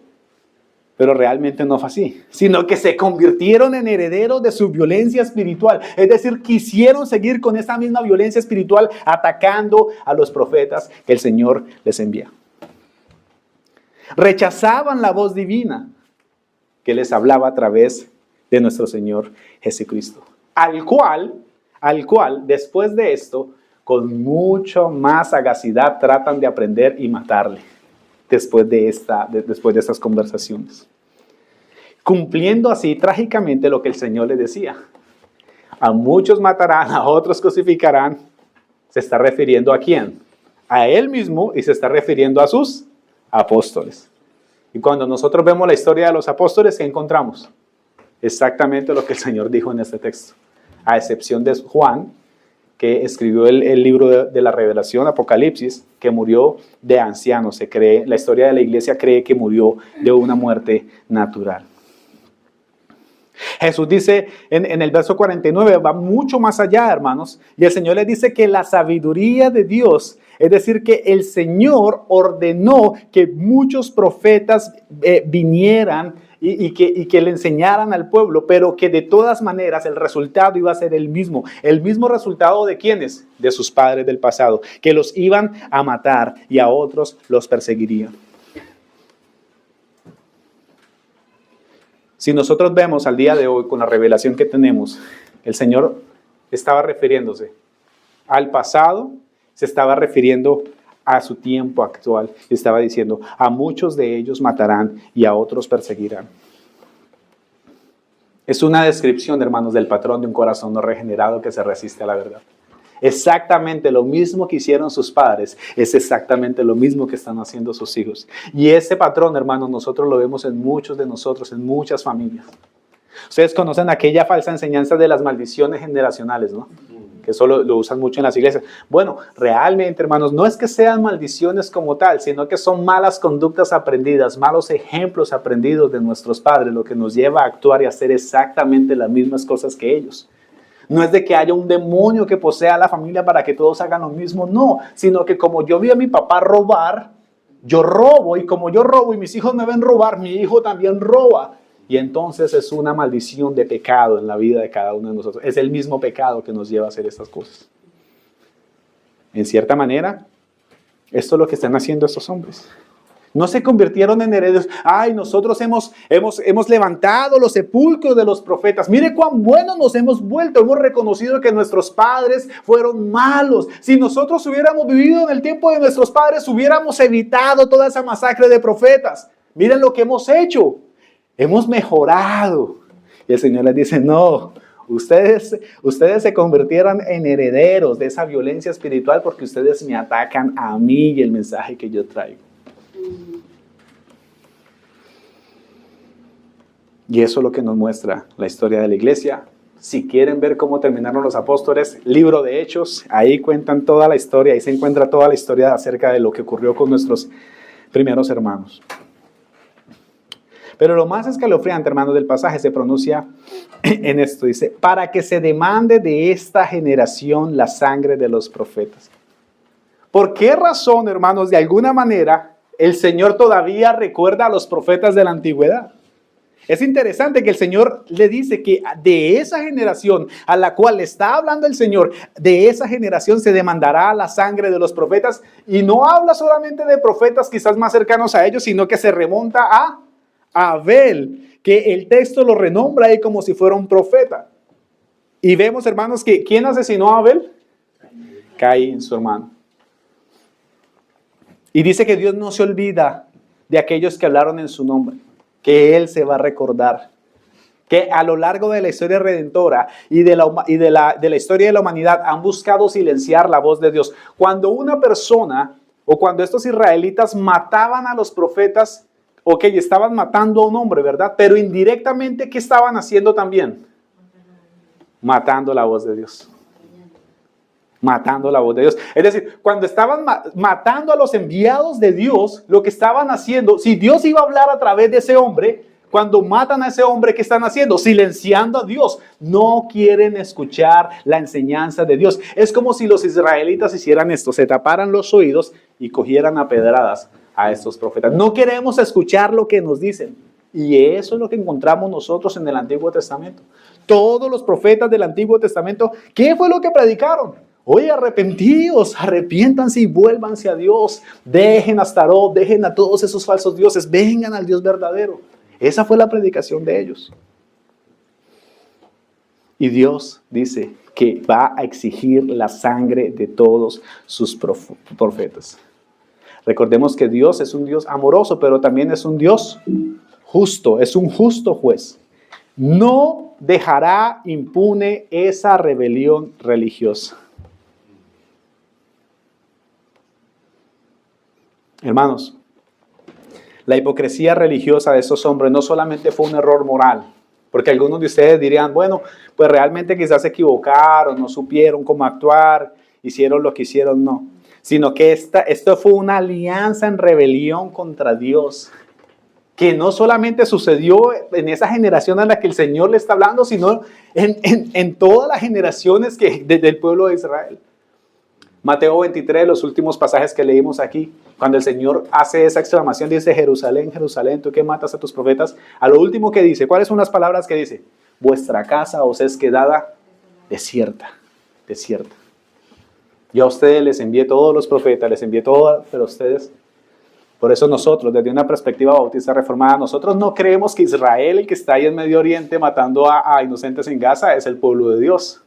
Pero realmente no fue así, sino que se convirtieron en herederos de su violencia espiritual, es decir, quisieron seguir con esa misma violencia espiritual atacando a los profetas que el Señor les envía. Rechazaban la voz divina que les hablaba a través de nuestro Señor Jesucristo, al cual, después de esto, con mucho más sagacidad tratan de aprender y matarle después de estas conversaciones. Cumpliendo así trágicamente lo que el Señor le decía. A muchos matarán, a otros crucificarán. Se está refiriendo ¿a quién? A Él mismo, y se está refiriendo a sus apóstoles. Y cuando nosotros vemos la historia de los apóstoles, ¿qué encontramos? Exactamente lo que el Señor dijo en este texto. A excepción de Juan, que escribió el libro de la Revelación, Apocalipsis, que murió de anciano. La historia de la iglesia cree que murió de una muerte natural. Jesús dice en el verso 49, va mucho más allá, hermanos, y el Señor les dice que la sabiduría de Dios, es decir, que el Señor ordenó que muchos profetas vinieran y que le enseñaran al pueblo, pero que de todas maneras el resultado iba a ser el mismo resultado de ¿quiénes? De sus padres del pasado, que los iban a matar y a otros los perseguirían. Si nosotros vemos al día de hoy con la revelación que tenemos, el Señor estaba refiriéndose al pasado, se estaba refiriendo a su tiempo actual. Estaba diciendo, a muchos de ellos matarán y a otros perseguirán. Es una descripción, hermanos, del patrón de un corazón no regenerado que se resiste a la verdad. Exactamente lo mismo que hicieron sus padres, es exactamente lo mismo que están haciendo sus hijos. Y ese patrón, hermanos, nosotros lo vemos en muchos de nosotros, en muchas familias. Ustedes conocen aquella falsa enseñanza de las maldiciones generacionales, ¿no? Que eso lo usan mucho en las iglesias. Bueno, realmente, hermanos, no es que sean maldiciones como tal, sino que son malas conductas aprendidas, malos ejemplos aprendidos de nuestros padres, lo que nos lleva a actuar y hacer exactamente las mismas cosas que ellos. No es de que haya un demonio que posea a la familia para que todos hagan lo mismo, no, sino que como yo vi a mi papá robar, yo robo, y como yo robo y mis hijos me ven robar, mi hijo también roba. Y entonces es una maldición de pecado en la vida de cada uno de nosotros. Es el mismo pecado que nos lleva a hacer estas cosas. En cierta manera, esto es lo que están haciendo estos hombres. No se convirtieron en herederos. Ay, nosotros hemos levantado los sepulcros de los profetas. Mire cuán buenos nos hemos vuelto. Hemos reconocido que nuestros padres fueron malos. Si nosotros hubiéramos vivido en el tiempo de nuestros padres, hubiéramos evitado toda esa masacre de profetas. Miren lo que hemos hecho. Hemos mejorado. Y el Señor les dice, no, ustedes se convirtieron en herederos de esa violencia espiritual porque ustedes me atacan a mí y el mensaje que yo traigo. Y eso es lo que nos muestra la historia de la iglesia. Si quieren ver cómo terminaron los apóstoles, libro de Hechos, ahí cuentan toda la historia, ahí se encuentra toda la historia acerca de lo que ocurrió con nuestros primeros hermanos. Pero lo más escalofriante, hermanos, del pasaje se pronuncia en esto. Dice, para que se demande de esta generación la sangre de los profetas. ¿Por qué razón, hermanos, de alguna manera, el Señor todavía recuerda a los profetas de la antigüedad? Es interesante que el Señor le dice que de esa generación a la cual le está hablando el Señor, de esa generación se demandará la sangre de los profetas. Y no habla solamente de profetas quizás más cercanos a ellos, sino que se remonta a Abel, que el texto lo renombra ahí como si fuera un profeta. Y vemos, hermanos, que ¿quién asesinó a Abel? Caín, su hermano. Y dice que Dios no se olvida de aquellos que hablaron en su nombre, que Él se va a recordar que a lo largo de la historia redentora y de la historia de la humanidad han buscado silenciar la voz de Dios. Cuando una persona o cuando estos israelitas mataban a los profetas, ok, estaban matando a un hombre, ¿verdad? Pero indirectamente, ¿qué estaban haciendo también? Matando la voz de Dios. Matando la voz de Dios. Es decir, cuando estaban matando a los enviados de Dios, lo que estaban haciendo, si Dios iba a hablar a través de ese hombre, cuando matan a ese hombre, ¿qué están haciendo? Silenciando a Dios. No quieren escuchar la enseñanza de Dios. Es como si los israelitas hicieran esto, se taparan los oídos y cogieran a pedradas a estos profetas. No queremos escuchar lo que nos dicen. Y eso es lo que encontramos nosotros en el Antiguo Testamento. Todos los profetas del Antiguo Testamento, ¿qué fue lo que predicaron? Oye, arrepentidos, arrepiéntanse y vuélvanse a Dios. Dejen a Astarot, dejen a todos esos falsos dioses, vengan al Dios verdadero. Esa fue la predicación de ellos. Y Dios dice que va a exigir la sangre de todos sus profetas. Recordemos que Dios es un Dios amoroso, pero también es un Dios justo, es un justo juez. No dejará impune esa rebelión religiosa. Hermanos, la hipocresía religiosa de esos hombres no solamente fue un error moral, porque algunos de ustedes dirían, bueno, pues realmente quizás se equivocaron, no supieron cómo actuar, hicieron lo que hicieron, no. Sino que esto fue una alianza en rebelión contra Dios, que no solamente sucedió en esa generación a la que el Señor le está hablando, sino en todas las generaciones del pueblo de Israel. Mateo 23, los últimos pasajes que leímos aquí, cuando el Señor hace esa exclamación, dice, Jerusalén, Jerusalén, tú que matas a tus profetas. A lo último que dice, ¿cuáles son las palabras que dice? Vuestra casa os es quedada desierta, desierta. Yo a ustedes les envié todos los profetas, les envié todas, pero ustedes, por eso nosotros, desde una perspectiva bautista reformada, nosotros no creemos que Israel, el que está ahí en Medio Oriente matando a inocentes en Gaza, es el pueblo de Dios.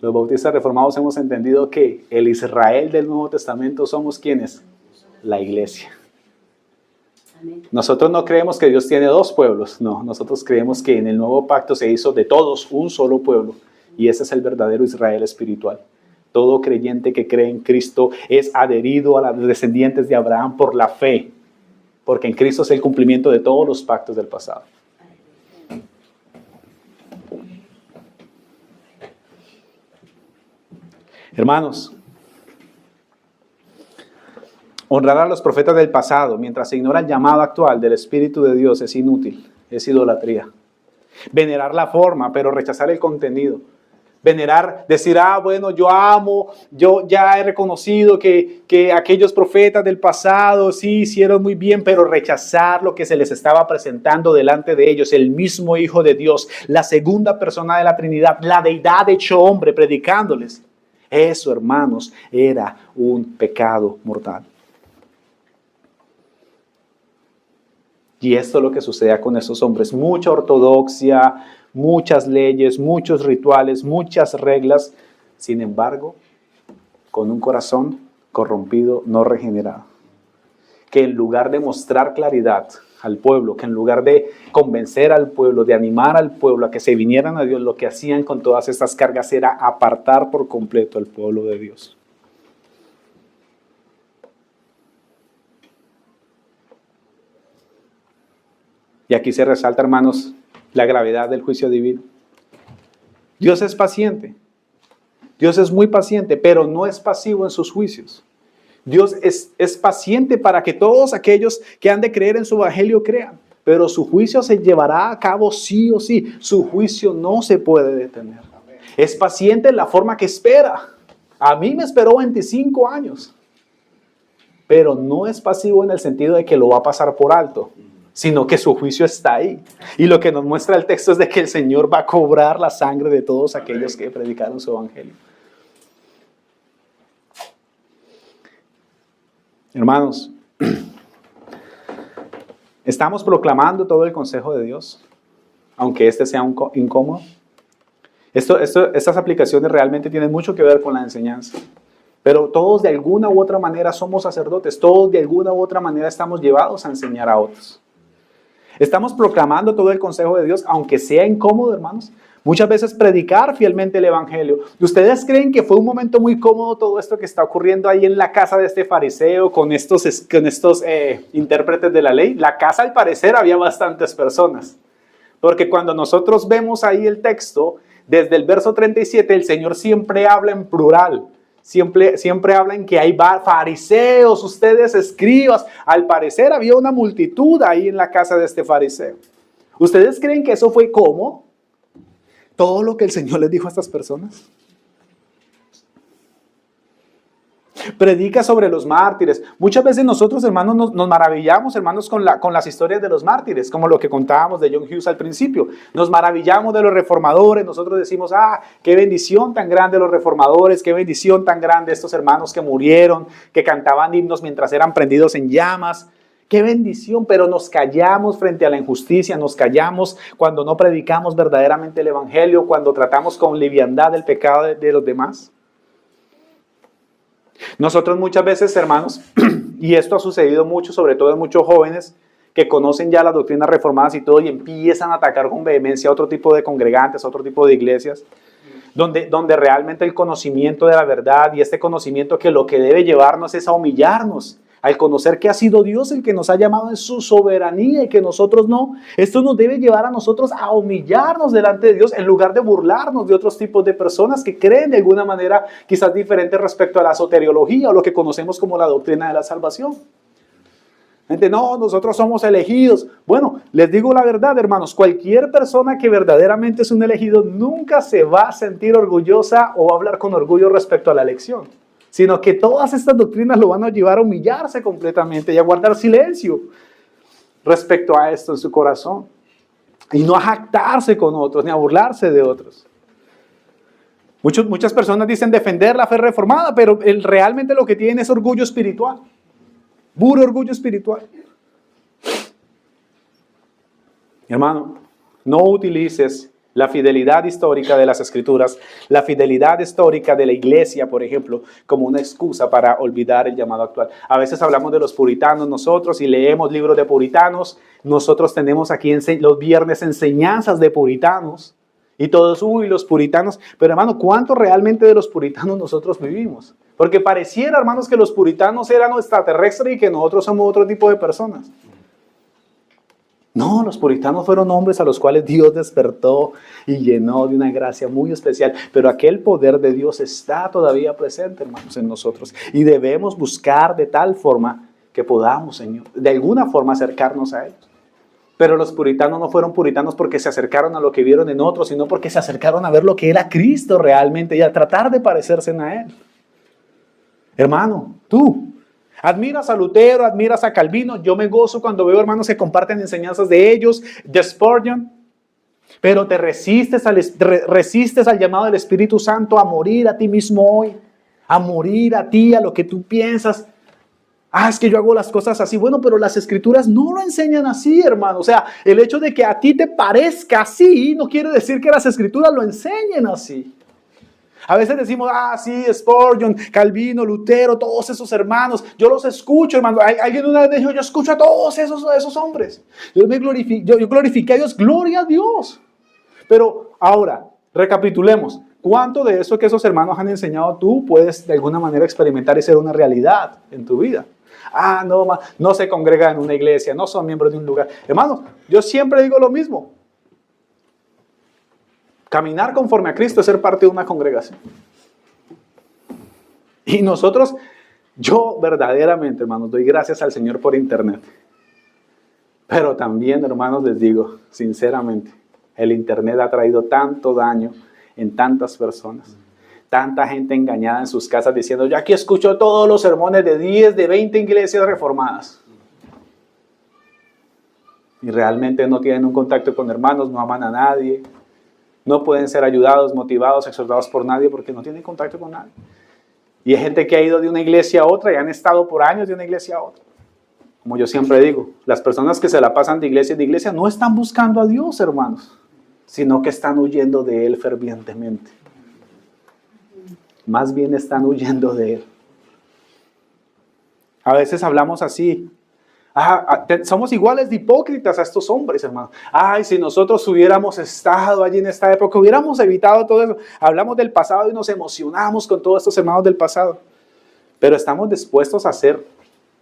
Los bautistas reformados hemos entendido que el Israel del Nuevo Testamento somos ¿quiénes? La iglesia. Nosotros no creemos que Dios tiene dos pueblos, no, nosotros creemos que en el nuevo pacto se hizo de todos un solo pueblo y ese es el verdadero Israel espiritual. Todo creyente que cree en Cristo es adherido a los descendientes de Abraham por la fe, porque en Cristo es el cumplimiento de todos los pactos del pasado. Hermanos, honrar a los profetas del pasado mientras se ignora el llamado actual del Espíritu de Dios es inútil, es idolatría. Venerar la forma, pero rechazar el contenido. Venerar, decir, bueno, yo amo, yo ya he reconocido que aquellos profetas del pasado sí hicieron muy bien, pero rechazar lo que se les estaba presentando delante de ellos, el mismo Hijo de Dios, la segunda persona de la Trinidad, la deidad hecho hombre, predicándoles. Eso, hermanos, era un pecado mortal. Y esto es lo que sucedía con esos hombres. Mucha ortodoxia, muchas leyes, muchos rituales, muchas reglas. Sin embargo, con un corazón corrompido, no regenerado. Que en lugar de mostrar claridad al pueblo, que en lugar de convencer al pueblo, de animar al pueblo a que se vinieran a Dios, lo que hacían con todas estas cargas era apartar por completo al pueblo de Dios. Y aquí se resalta, hermanos, la gravedad del juicio divino. Dios es paciente. Dios es muy paciente, pero no es pasivo en sus juicios. Dios es paciente para que todos aquellos que han de creer en su evangelio crean, pero su juicio se llevará a cabo sí o sí. Su juicio no se puede detener. Es paciente en la forma que espera. A mí me esperó 25 años, pero no es pasivo en el sentido de que lo va a pasar por alto, sino que su juicio está ahí. Y lo que nos muestra el texto es de que el Señor va a cobrar la sangre de todos aquellos que predicaron su evangelio. Hermanos, ¿estamos proclamando todo el consejo de Dios, aunque este sea incómodo? Estas aplicaciones realmente tienen mucho que ver con la enseñanza, pero todos de alguna u otra manera somos sacerdotes, todos de alguna u otra manera estamos llevados a enseñar a otros. Estamos proclamando todo el consejo de Dios, aunque sea incómodo, hermanos. Muchas veces predicar fielmente el evangelio. ¿Ustedes creen que fue un momento muy cómodo todo esto que está ocurriendo ahí en la casa de este fariseo con estos intérpretes de la ley? La casa, al parecer, había bastantes personas. Porque cuando nosotros vemos ahí el texto, desde el verso 37, el Señor siempre habla en plural. Siempre habla en que hay fariseos, ustedes escribas. Al parecer había una multitud ahí en la casa de este fariseo. ¿Ustedes creen que eso fue cómo? Todo lo que el Señor les dijo a estas personas. Predica sobre los mártires. Muchas veces nosotros, hermanos, nos maravillamos, hermanos, con las historias de los mártires, como lo que contábamos de John Hughes al principio. Nos maravillamos de los reformadores. Nosotros decimos, qué bendición tan grande los reformadores, qué bendición tan grande estos hermanos que murieron, que cantaban himnos mientras eran prendidos en llamas. Qué bendición, pero nos callamos frente a la injusticia, nos callamos cuando no predicamos verdaderamente el evangelio, cuando tratamos con liviandad el pecado de los demás. Nosotros muchas veces, hermanos, y esto ha sucedido mucho, sobre todo en muchos jóvenes que conocen ya las doctrinas reformadas y todo, y empiezan a atacar con vehemencia a otro tipo de congregantes, a otro tipo de iglesias, donde realmente el conocimiento de la verdad y este conocimiento que lo que debe llevarnos es a humillarnos, al conocer que ha sido Dios el que nos ha llamado en su soberanía y que nosotros no. Esto nos debe llevar a nosotros a humillarnos delante de Dios en lugar de burlarnos de otros tipos de personas que creen de alguna manera quizás diferente respecto a la soteriología o lo que conocemos como la doctrina de la salvación. Gente, no, nosotros somos elegidos. Bueno, les digo la verdad, hermanos, cualquier persona que verdaderamente es un elegido nunca se va a sentir orgullosa o va a hablar con orgullo respecto a la elección, sino que todas estas doctrinas lo van a llevar a humillarse completamente y a guardar silencio respecto a esto en su corazón. Y no a jactarse con otros, ni a burlarse de otros. Muchas personas dicen defender la fe reformada, pero realmente lo que tienen es orgullo espiritual. Puro orgullo espiritual. Hermano, no utilices la fidelidad histórica de las Escrituras, la fidelidad histórica de la iglesia, por ejemplo, como una excusa para olvidar el llamado actual. A veces hablamos de los puritanos nosotros y leemos libros de puritanos. Nosotros tenemos aquí los viernes enseñanzas de puritanos y todos, los puritanos. Pero hermano, ¿cuánto realmente de los puritanos nosotros vivimos? Porque pareciera, hermanos, que los puritanos eran extraterrestres y que nosotros somos otro tipo de personas. No, los puritanos fueron hombres a los cuales Dios despertó y llenó de una gracia muy especial. Pero aquel poder de Dios está todavía presente, hermanos, en nosotros. Y debemos buscar de tal forma que podamos, Señor, de alguna forma acercarnos a ellos. Pero los puritanos no fueron puritanos porque se acercaron a lo que vieron en otros, sino porque se acercaron a ver lo que era Cristo realmente y a tratar de parecerse a Él. Hermano, tú admiras a Lutero, admiras a Calvino. Yo me gozo cuando veo hermanos que comparten enseñanzas de ellos, de Spurgeon. Pero te resistes al llamado del Espíritu Santo a morir a ti mismo hoy. A morir a ti, a lo que tú piensas. Es que yo hago las cosas así. Bueno, pero las Escrituras no lo enseñan así, hermano. O sea, el hecho de que a ti te parezca así no quiere decir que las Escrituras lo enseñen así. A veces decimos, sí, Spurgeon, Calvino, Lutero, todos esos hermanos, yo los escucho, hermano. Alguien una vez dijo, yo escucho a todos esos hombres. Yo glorifiqué a Dios, gloria a Dios. Pero ahora, recapitulemos. ¿Cuánto de eso que esos hermanos han enseñado tú puedes de alguna manera experimentar y ser una realidad en tu vida? No se congregan en una iglesia, no son miembros de un lugar. Hermanos, yo siempre digo lo mismo. Caminar conforme a Cristo es ser parte de una congregación. Y nosotros, yo verdaderamente, hermanos, doy gracias al Señor por internet. Pero también, hermanos, les digo, sinceramente, el internet ha traído tanto daño en tantas personas. Tanta gente engañada en sus casas diciendo, yo aquí escucho todos los sermones de 10, de 20 iglesias reformadas. Y realmente no tienen un contacto con hermanos, no aman a nadie. No pueden ser ayudados, motivados, exhortados por nadie porque no tienen contacto con nadie. Y hay gente que ha ido de una iglesia a otra y han estado por años de una iglesia a otra. Como yo siempre digo, las personas que se la pasan de iglesia en iglesia no están buscando a Dios, hermanos, sino que están huyendo de Él fervientemente. Más bien están huyendo de Él. A veces hablamos así. Somos iguales de hipócritas a estos hombres, hermano. Ay, si nosotros hubiéramos estado allí en esta época, hubiéramos evitado todo eso. Hablamos del pasado y nos emocionamos con todos estos hermanos del pasado. Pero estamos dispuestos a hacer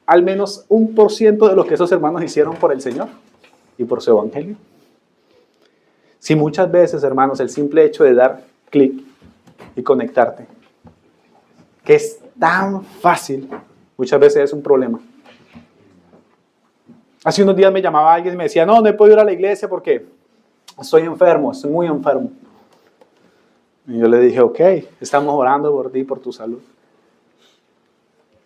al menos 1% de lo que esos hermanos hicieron por el Señor y por su evangelio. Si muchas veces, hermanos, el simple hecho de dar clic y conectarte, que es tan fácil, muchas veces es un problema. Hace unos días me llamaba alguien y me decía, no he podido ir a la iglesia porque estoy enfermo, estoy muy enfermo. Y yo le dije, ok, estamos orando por ti, por tu salud.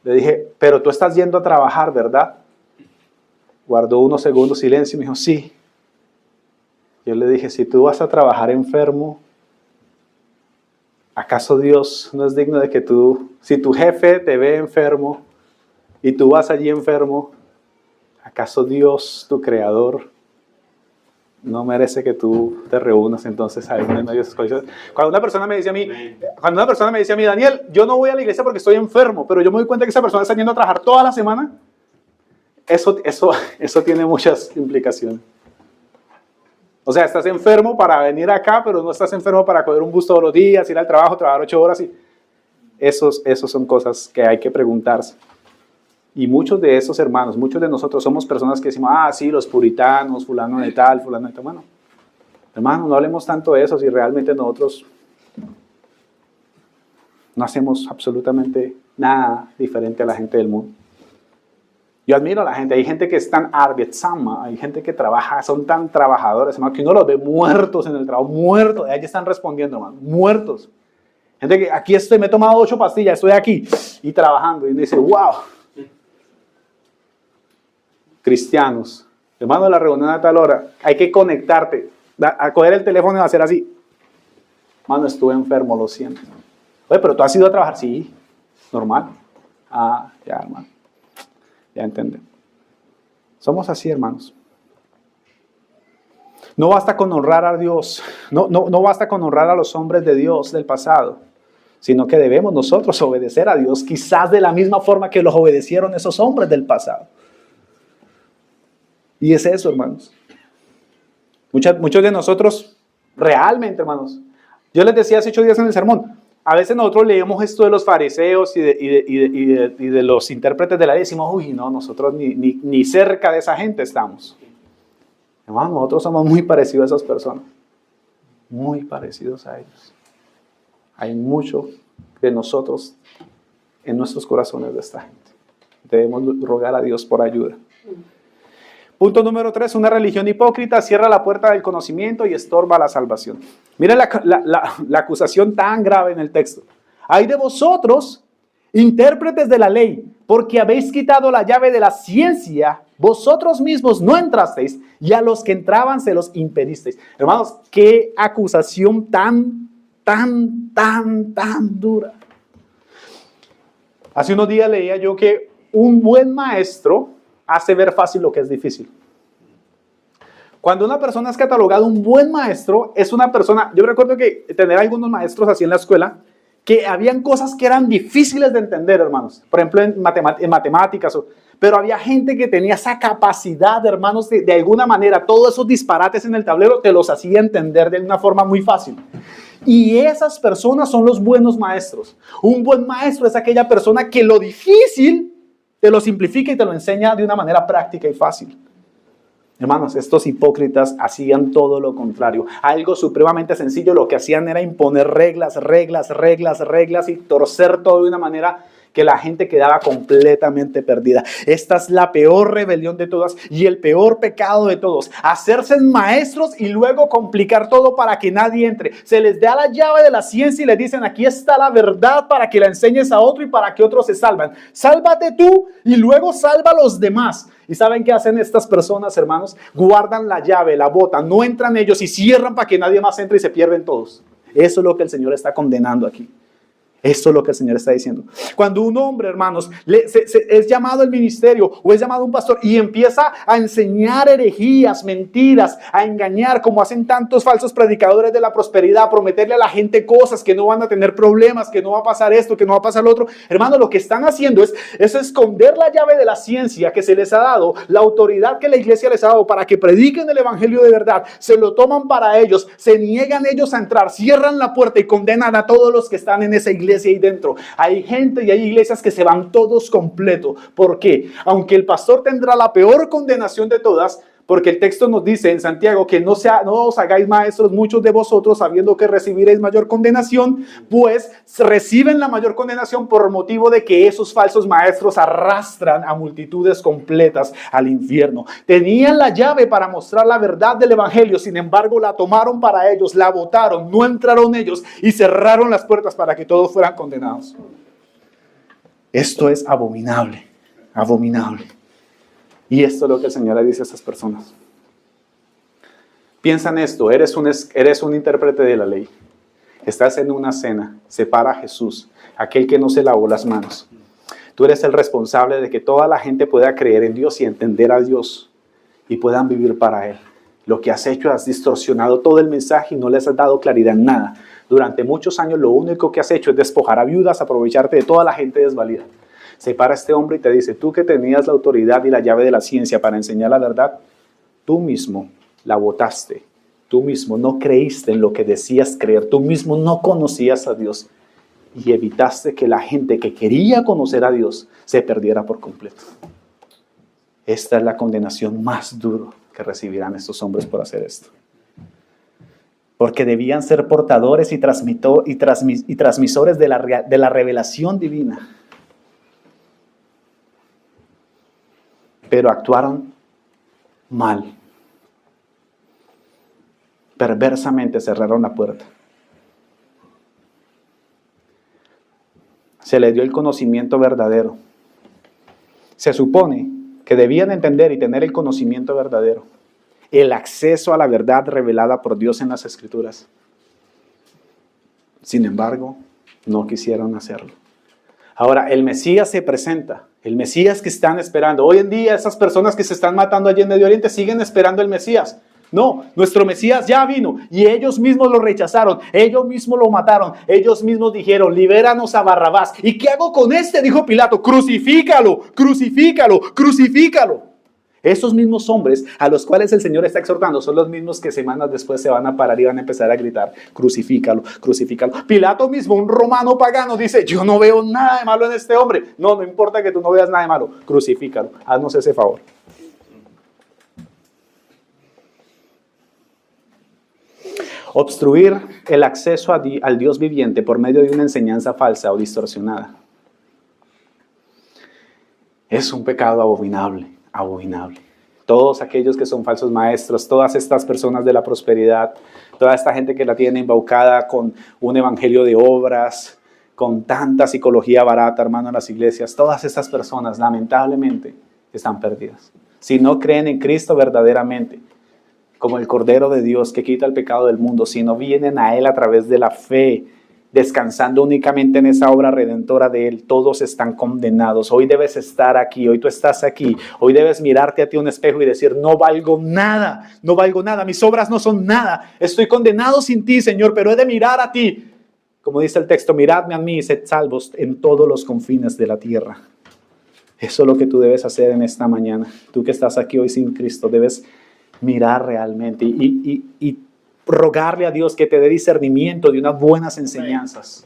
Le dije, pero tú estás yendo a trabajar, ¿verdad? Guardó unos segundos silencio y me dijo, sí. Yo le dije, si tú vas a trabajar enfermo, ¿acaso Dios no es digno de que si tu jefe te ve enfermo y tú vas allí enfermo, ¿acaso Dios, tu creador, no merece que tú te reúnas entonces a en medio de esas condiciones? Cuando una persona me dice a mí, Daniel, yo no voy a la iglesia porque estoy enfermo, pero yo me doy cuenta que esa persona está yendo a trabajar toda la semana, eso tiene muchas implicaciones. O sea, estás enfermo para venir acá, pero no estás enfermo para coger un bus todos los días, ir al trabajo, trabajar 8 horas. Esos son cosas que hay que preguntarse. Y muchos de esos hermanos, muchos de nosotros somos personas que decimos, sí, los puritanos, fulano de tal. Bueno, hermano, no hablemos tanto de eso si realmente nosotros no hacemos absolutamente nada diferente a la gente del mundo. Yo admiro a la gente, hay gente que es tan arbeitsama, hay gente que trabaja, son tan trabajadores, hermano, que uno los ve muertos en el trabajo, muertos, ahí están respondiendo, hermano, muertos. Gente que aquí me he tomado 8 pastillas, estoy aquí y trabajando, y uno dice, wow. Cristianos, hermano, la reunión a tal hora, hay que conectarte, a coger el teléfono y hacer así. Hermano, estuve enfermo, lo siento. Oye, pero tú has ido a trabajar, sí, normal. Ya, hermano. Ya entendemos. Somos así, hermanos. No basta con honrar a Dios, no basta con honrar a los hombres de Dios del pasado, sino que debemos nosotros obedecer a Dios, quizás de la misma forma que los obedecieron esos hombres del pasado. Y es eso, hermanos. Muchos de nosotros, realmente, hermanos, yo les decía hace 8 días en el sermón, a veces nosotros leemos esto de los fariseos y de los intérpretes de la ley y decimos, uy, no, nosotros ni cerca de esa gente estamos. Hermanos, nosotros somos muy parecidos a esas personas. Muy parecidos a ellos. Hay mucho de nosotros en nuestros corazones de esta gente. Debemos rogar a Dios por ayuda. Punto número 3, una religión hipócrita cierra la puerta del conocimiento y estorba la salvación. Miren la acusación tan grave en el texto. Hay de vosotros, intérpretes de la ley, porque habéis quitado la llave de la ciencia, vosotros mismos no entrasteis, y a los que entraban se los impedisteis. Hermanos, qué acusación tan dura. Hace unos días leía yo que un buen maestro hace ver fácil lo que es difícil. Cuando una persona es catalogada un buen maestro, es una persona, yo recuerdo que tener algunos maestros así en la escuela, que habían cosas que eran difíciles de entender, hermanos. Por ejemplo, en matemáticas, pero había gente que tenía esa capacidad, hermanos, de alguna manera, todos esos disparates en el tablero te los hacía entender de una forma muy fácil. Y esas personas son los buenos maestros. Un buen maestro es aquella persona que lo difícil te lo simplifica y te lo enseña de una manera práctica y fácil. Hermanos, estos hipócritas hacían todo lo contrario. Algo supremamente sencillo, lo que hacían era imponer reglas y torcer todo de una manera que la gente quedaba completamente perdida. Esta es la peor rebelión de todas y el peor pecado de todos. Hacerse maestros y luego complicar todo para que nadie entre. Se les da la llave de la ciencia y les dicen, aquí está la verdad para que la enseñes a otro y para que otros se salven. Sálvate tú y luego salva a los demás. ¿Y saben qué hacen estas personas, hermanos? Guardan la llave, la botan, no entran ellos y cierran para que nadie más entre y se pierden todos. Eso es lo que el Señor está condenando aquí. Esto es lo que el Señor está diciendo. Cuando un hombre, hermanos, es llamado al ministerio o es llamado un pastor y empieza a enseñar herejías, mentiras, a engañar, como hacen tantos falsos predicadores de la prosperidad, a prometerle a la gente cosas, que no van a tener problemas, que no va a pasar esto, que no va a pasar lo otro. Hermano, lo que están haciendo es esconder la llave de la ciencia que se les ha dado, la autoridad que la iglesia les ha dado para que prediquen el evangelio de verdad. Se lo toman para ellos, se niegan ellos a entrar, cierran la puerta y condenan a todos los que están en esa iglesia ahí dentro. Hay gente y hay iglesias que se van todos completo. ¿Por qué? Aunque el pastor tendrá la peor condenación de todas, porque el texto nos dice en Santiago que no os hagáis maestros muchos de vosotros, sabiendo que recibiréis mayor condenación, pues reciben la mayor condenación por motivo de que esos falsos maestros arrastran a multitudes completas al infierno. Tenían la llave para mostrar la verdad del evangelio, sin embargo la tomaron para ellos, la botaron, no entraron ellos y cerraron las puertas para que todos fueran condenados. Esto es abominable, abominable. Y esto es lo que el Señor le dice a estas personas. Piensa en esto, eres un intérprete de la ley. Estás en una cena, separa a Jesús, aquel que no se lavó las manos. Tú eres el responsable de que toda la gente pueda creer en Dios y entender a Dios y puedan vivir para Él. Lo que has hecho, has distorsionado todo el mensaje y no les has dado claridad en nada. Durante muchos años lo único que has hecho es despojar a viudas, aprovecharte de toda la gente desvalida. Se para este hombre y te dice, tú que tenías la autoridad y la llave de la ciencia para enseñar la verdad, tú mismo la botaste, tú mismo no creíste en lo que decías creer, tú mismo no conocías a Dios y evitaste que la gente que quería conocer a Dios se perdiera por completo. Esta es la condenación más dura que recibirán estos hombres por hacer esto. Porque debían ser portadores y transmisores de la revelación divina. Pero actuaron mal. Perversamente cerraron la puerta. Se les dio el conocimiento verdadero. Se supone que debían entender y tener el conocimiento verdadero, el acceso a la verdad revelada por Dios en las Escrituras. Sin embargo, no quisieron hacerlo. Ahora, el Mesías se presenta. El Mesías que están esperando. Hoy en día esas personas que se están matando allí en Medio Oriente siguen esperando el Mesías. No, nuestro Mesías ya vino y ellos mismos lo rechazaron. Ellos mismos lo mataron. Ellos mismos dijeron, libéranos a Barrabás. ¿Y qué hago con este? Dijo Pilato, crucifícalo, crucifícalo, crucifícalo. Esos mismos hombres a los cuales el Señor está exhortando son los mismos que semanas después se van a parar y van a empezar a gritar, crucifícalo, crucifícalo. Pilato mismo, un romano pagano, dice, yo no veo nada de malo en este hombre. No importa que tú no veas nada de malo, crucifícalo, haznos ese favor. Obstruir el acceso al Dios viviente por medio de una enseñanza falsa o distorsionada es un pecado abominable. Abominable. Todos aquellos que son falsos maestros, todas estas personas de la prosperidad, toda esta gente que la tiene embaucada con un evangelio de obras, con tanta psicología barata, hermano, en las iglesias, todas estas personas lamentablemente están perdidas. Si no creen en Cristo verdaderamente, como el Cordero de Dios que quita el pecado del mundo, si no vienen a Él a través de la fe, descansando únicamente en esa obra redentora de Él, todos están condenados. Hoy debes estar aquí, hoy tú estás aquí, hoy debes mirarte a ti un espejo y decir, no valgo nada, no valgo nada, mis obras no son nada, estoy condenado sin ti, Señor, pero he de mirar a ti. Como dice el texto, miradme a mí y sed salvos en todos los confines de la tierra. Eso es lo que tú debes hacer en esta mañana. Tú que estás aquí hoy sin Cristo, debes mirar realmente y rogarle a Dios que te dé discernimiento de unas buenas enseñanzas.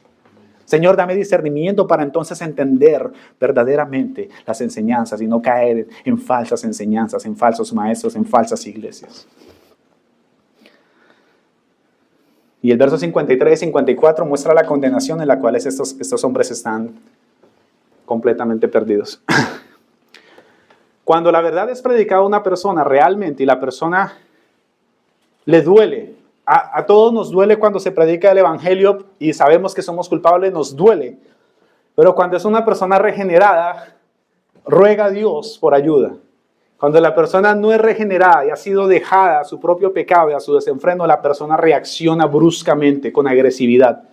Señor, dame discernimiento para entonces entender verdaderamente las enseñanzas y no caer en falsas enseñanzas, en falsos maestros, en falsas iglesias. Y el verso 53 y 54 muestra la condenación en la cual estos hombres están completamente perdidos. Cuando la verdad es predicada a una persona realmente y la persona le duele, a todos nos duele cuando se predica el evangelio y sabemos que somos culpables, nos duele. Pero cuando es una persona regenerada, ruega a Dios por ayuda. Cuando la persona no es regenerada y ha sido dejada a su propio pecado y a su desenfreno, la persona reacciona bruscamente, con agresividad.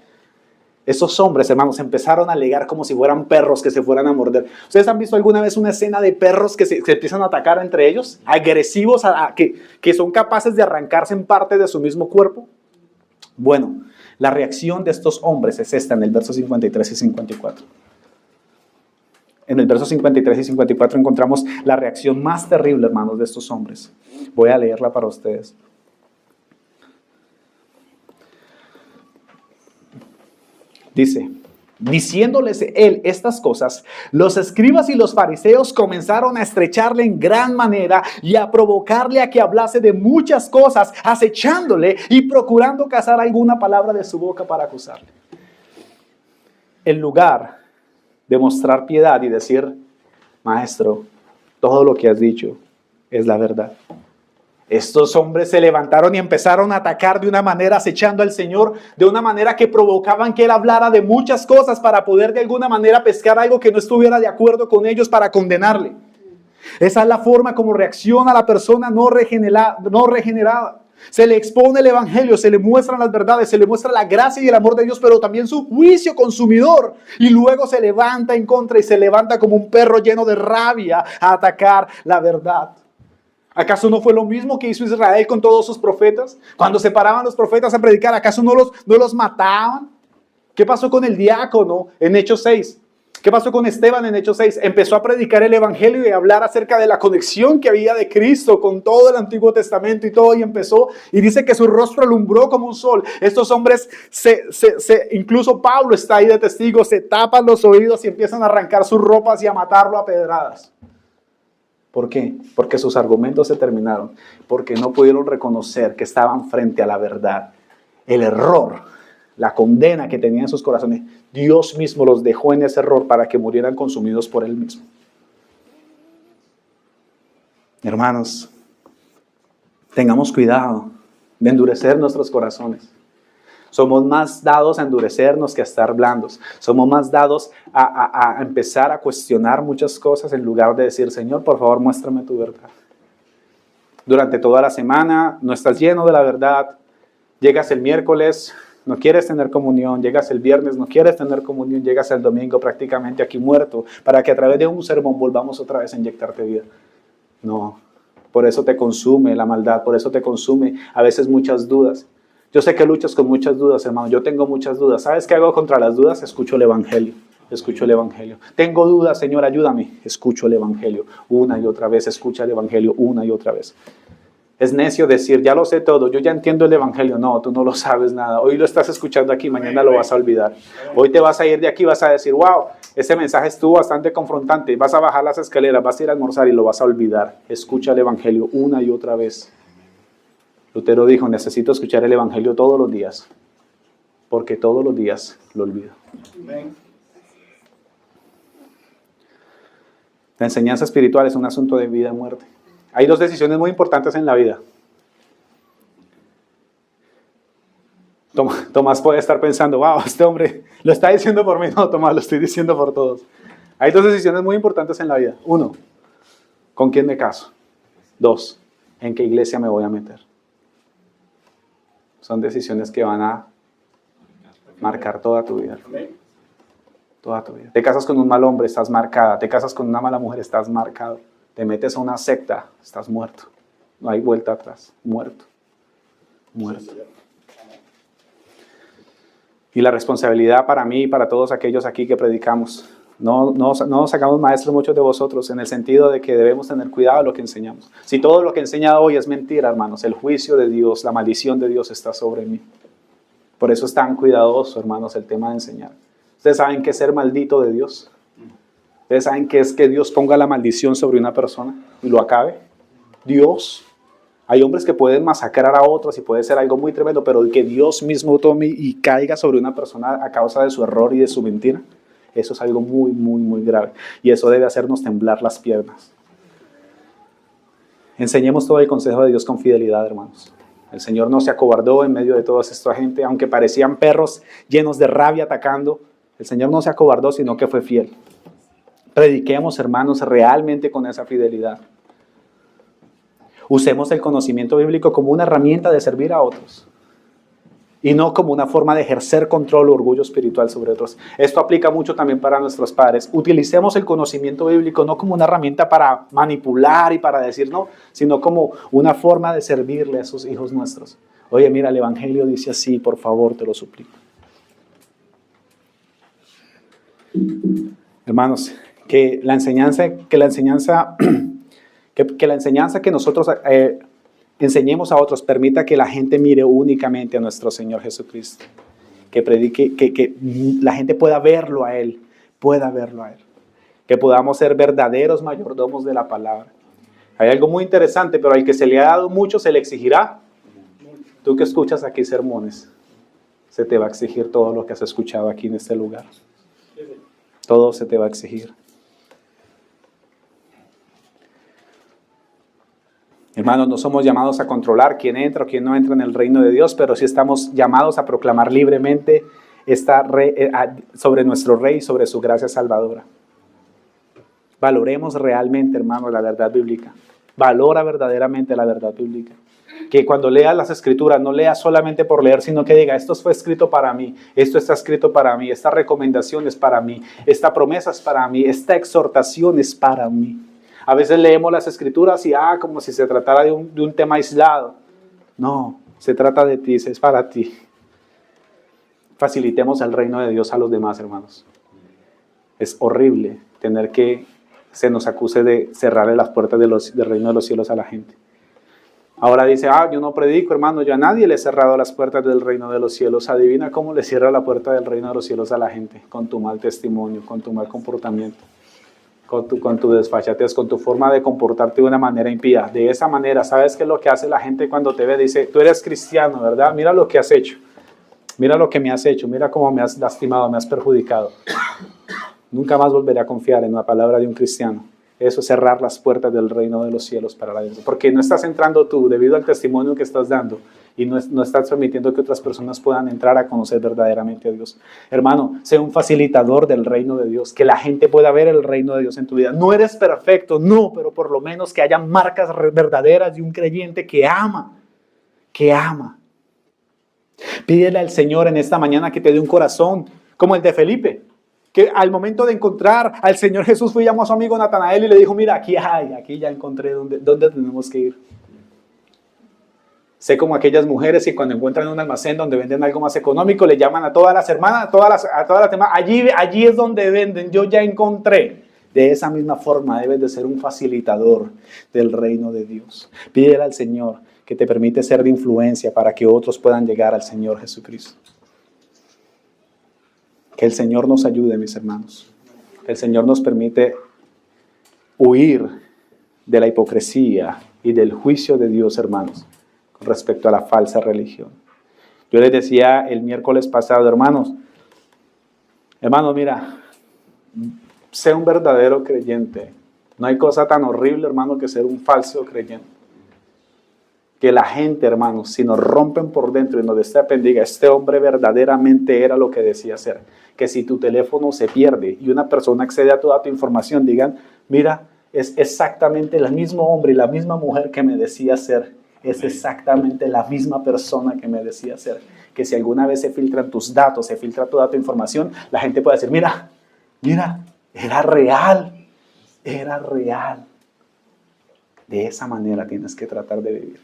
Esos hombres, hermanos, empezaron a alegar como si fueran perros que se fueran a morder. ¿Ustedes han visto alguna vez una escena de perros que se empiezan a atacar entre ellos? Agresivos, que son capaces de arrancarse en parte de su mismo cuerpo. Bueno, la reacción de estos hombres es esta en el verso 53 y 54. En el verso 53 y 54 encontramos la reacción más terrible, hermanos, de estos hombres. Voy a leerla para ustedes. Dice, diciéndoles él estas cosas, los escribas y los fariseos comenzaron a estrecharle en gran manera y a provocarle a que hablase de muchas cosas, acechándole y procurando cazar alguna palabra de su boca para acusarle. En lugar de mostrar piedad y decir, maestro, todo lo que has dicho es la verdad. Estos hombres se levantaron y empezaron a atacar de una manera acechando al Señor, de una manera que provocaban que Él hablara de muchas cosas para poder de alguna manera pescar algo que no estuviera de acuerdo con ellos para condenarle. Esa es la forma como reacciona la persona no regenerada. Se le expone el evangelio, se le muestran las verdades, se le muestra la gracia y el amor de Dios, pero también su juicio consumidor. Y luego se levanta en contra y se levanta como un perro lleno de rabia a atacar la verdad. ¿Acaso no fue lo mismo que hizo Israel con todos sus profetas? Cuando se paraban los profetas a predicar, ¿acaso no los mataban? ¿Qué pasó con el diácono en Hechos 6? ¿Qué pasó con Esteban en Hechos 6? Empezó a predicar el evangelio y a hablar acerca de la conexión que había de Cristo con todo el Antiguo Testamento y todo, y empezó, y dice que su rostro alumbró como un sol. Estos hombres, incluso Pablo está ahí de testigo, se tapan los oídos y empiezan a arrancar sus ropas y a matarlo a pedradas. ¿Por qué? Porque sus argumentos se terminaron, porque no pudieron reconocer que estaban frente a la verdad. El error, la condena que tenían en sus corazones, Dios mismo los dejó en ese error para que murieran consumidos por Él mismo. Hermanos, tengamos cuidado de endurecer nuestros corazones. Somos más dados a endurecernos que a estar blandos. Somos más dados a empezar a cuestionar muchas cosas en lugar de decir, Señor, por favor, muéstrame tu verdad. Durante toda la semana no estás lleno de la verdad. Llegas el miércoles, no quieres tener comunión. Llegas el viernes, no quieres tener comunión. Llegas el domingo prácticamente aquí muerto para que a través de un sermón volvamos otra vez a inyectarte vida. No, por eso te consume la maldad, por eso te consume a veces muchas dudas. Yo sé que luchas con muchas dudas, hermano. Yo tengo muchas dudas. ¿Sabes qué hago contra las dudas? Escucho el evangelio. Escucho el evangelio. Tengo dudas, Señor, ayúdame. Escucho el evangelio. Una y otra vez. Escucha el evangelio una y otra vez. Es necio decir, ya lo sé todo. Yo ya entiendo el evangelio. No, tú no lo sabes nada. Hoy lo estás escuchando aquí. Mañana lo vas a olvidar. Hoy te vas a ir de aquí. Vas a decir, wow, ese mensaje estuvo bastante confrontante. Vas a bajar las escaleras. Vas a ir a almorzar y lo vas a olvidar. Escucha el evangelio una y otra vez. Lutero dijo, necesito escuchar el evangelio todos los días, porque todos los días lo olvido. La enseñanza espiritual es un asunto de vida y muerte. Hay dos decisiones muy importantes en la vida. Tomás puede estar pensando, wow, este hombre lo está diciendo por mí. No, Tomás, lo estoy diciendo por todos. Hay dos decisiones muy importantes en la vida. Uno, ¿con quién me caso? Dos, ¿en qué iglesia me voy a meter? Son decisiones que van a marcar toda tu vida. Toda tu vida. Te casas con un mal hombre, estás marcada. Te casas con una mala mujer, estás marcado. Te metes a una secta, estás muerto. No hay vuelta atrás. Muerto. Muerto. Y la responsabilidad para mí y para todos aquellos aquí que predicamos. No sacamos maestros muchos de vosotros en el sentido de que debemos tener cuidado de lo que enseñamos. Si todo lo que he enseñado hoy es mentira, hermanos, el juicio de Dios, la maldición de Dios está sobre mí. Por eso es tan cuidadoso, hermanos, el tema de enseñar. ¿Ustedes saben qué es ser maldito de Dios? ¿Ustedes saben qué es que Dios ponga la maldición sobre una persona y lo acabe? Dios. Hay hombres que pueden masacrar a otros y puede ser algo muy tremendo, pero el que Dios mismo tome y caiga sobre una persona a causa de su error y de su mentira, eso es algo muy, muy, muy grave. Y eso debe hacernos temblar las piernas. Enseñemos todo el consejo de Dios con fidelidad, hermanos. El Señor no se acobardó en medio de toda esta gente, aunque parecían perros llenos de rabia atacando. El Señor no se acobardó, sino que fue fiel. Prediquemos, hermanos, realmente con esa fidelidad. Usemos el conocimiento bíblico como una herramienta de servir a otros. y no como una forma de ejercer control o orgullo espiritual sobre otros. Esto aplica mucho también para nuestros padres. Utilicemos el conocimiento bíblico no como una herramienta para manipular y para decir no, sino como una forma de servirle a esos hijos nuestros. Oye, mira, el Evangelio dice así, por favor, te lo suplico. Hermanos, que la enseñanza que nosotros enseñemos a otros permita que la gente mire únicamente a nuestro Señor Jesucristo. Que predique, que la gente pueda verlo a Él, Que podamos ser verdaderos mayordomos de la palabra. Hay algo muy interesante, pero al que se le ha dado mucho se le exigirá. Tú que escuchas aquí sermones, se te va a exigir todo lo que has escuchado aquí en este lugar. Todo se te va a exigir. Hermanos, no somos llamados a controlar quién entra o quién no entra en el reino de Dios, pero sí estamos llamados a proclamar libremente sobre nuestro Rey y sobre su gracia salvadora. Valoremos realmente, hermanos, la verdad bíblica. Valora verdaderamente la verdad bíblica. Que cuando leas las Escrituras, no leas solamente por leer, sino que diga, esto fue escrito para mí, esto está escrito para mí, esta recomendación es para mí, esta promesa es para mí, esta exhortación es para mí. A veces leemos las Escrituras y como si se tratara de un tema aislado. No, se trata de ti, es para ti. Facilitemos el reino de Dios a los demás, hermanos. Es horrible tener que se nos acuse de cerrarle las puertas del reino de los cielos a la gente. Ahora dice, yo no predico, hermano, yo a nadie le he cerrado las puertas del reino de los cielos. Adivina cómo le cierra la puerta del reino de los cielos a la gente, con tu mal testimonio, con tu mal comportamiento, con tu desfachatez, con tu forma de comportarte de una manera impía. De esa manera, ¿sabes qué es lo que hace la gente cuando te ve? Dice, tú eres cristiano, ¿verdad? Mira lo que has hecho, mira lo que me has hecho, mira cómo me has lastimado, me has perjudicado. Nunca más volveré a confiar en la palabra de un cristiano. Eso es cerrar las puertas del reino de los cielos para la gente. Porque no estás entrando tú debido al testimonio que estás dando y no estás permitiendo que otras personas puedan entrar a conocer verdaderamente a Dios. Hermano, sé un facilitador del reino de Dios, que la gente pueda ver el reino de Dios en tu vida. No eres perfecto, no, pero por lo menos que haya marcas verdaderas de un creyente que ama. Pídele al Señor en esta mañana que te dé un corazón como el de Felipe, que al momento de encontrar al Señor Jesús fue y llamó a su amigo Natanael y le dijo, mira, aquí ya encontré dónde tenemos que ir. Sé como aquellas mujeres que cuando encuentran un almacén donde venden algo más económico, le llaman a todas las hermanas, a todas las demás, allí es donde venden, yo ya encontré. De esa misma forma debes de ser un facilitador del reino de Dios. Pídele al Señor que te permite ser de influencia para que otros puedan llegar al Señor Jesucristo. Que el Señor nos ayude, mis hermanos. Que el Señor nos permite huir de la hipocresía y del juicio de Dios, hermanos, con respecto a la falsa religión. Yo les decía el miércoles pasado, hermanos, mira, sé un verdadero creyente. No hay cosa tan horrible, hermano, que ser un falso creyente. Que la gente, hermanos, si nos rompen por dentro y nos destapen, diga, este hombre verdaderamente era lo que decía ser. Que si tu teléfono se pierde y una persona accede a toda tu información, digan, mira, es exactamente el mismo hombre y la misma mujer que me decía ser. Es exactamente la misma persona que me decía ser. Que si alguna vez se filtran tus datos, se filtra toda tu información, la gente puede decir, mira, era real. De esa manera tienes que tratar de vivir.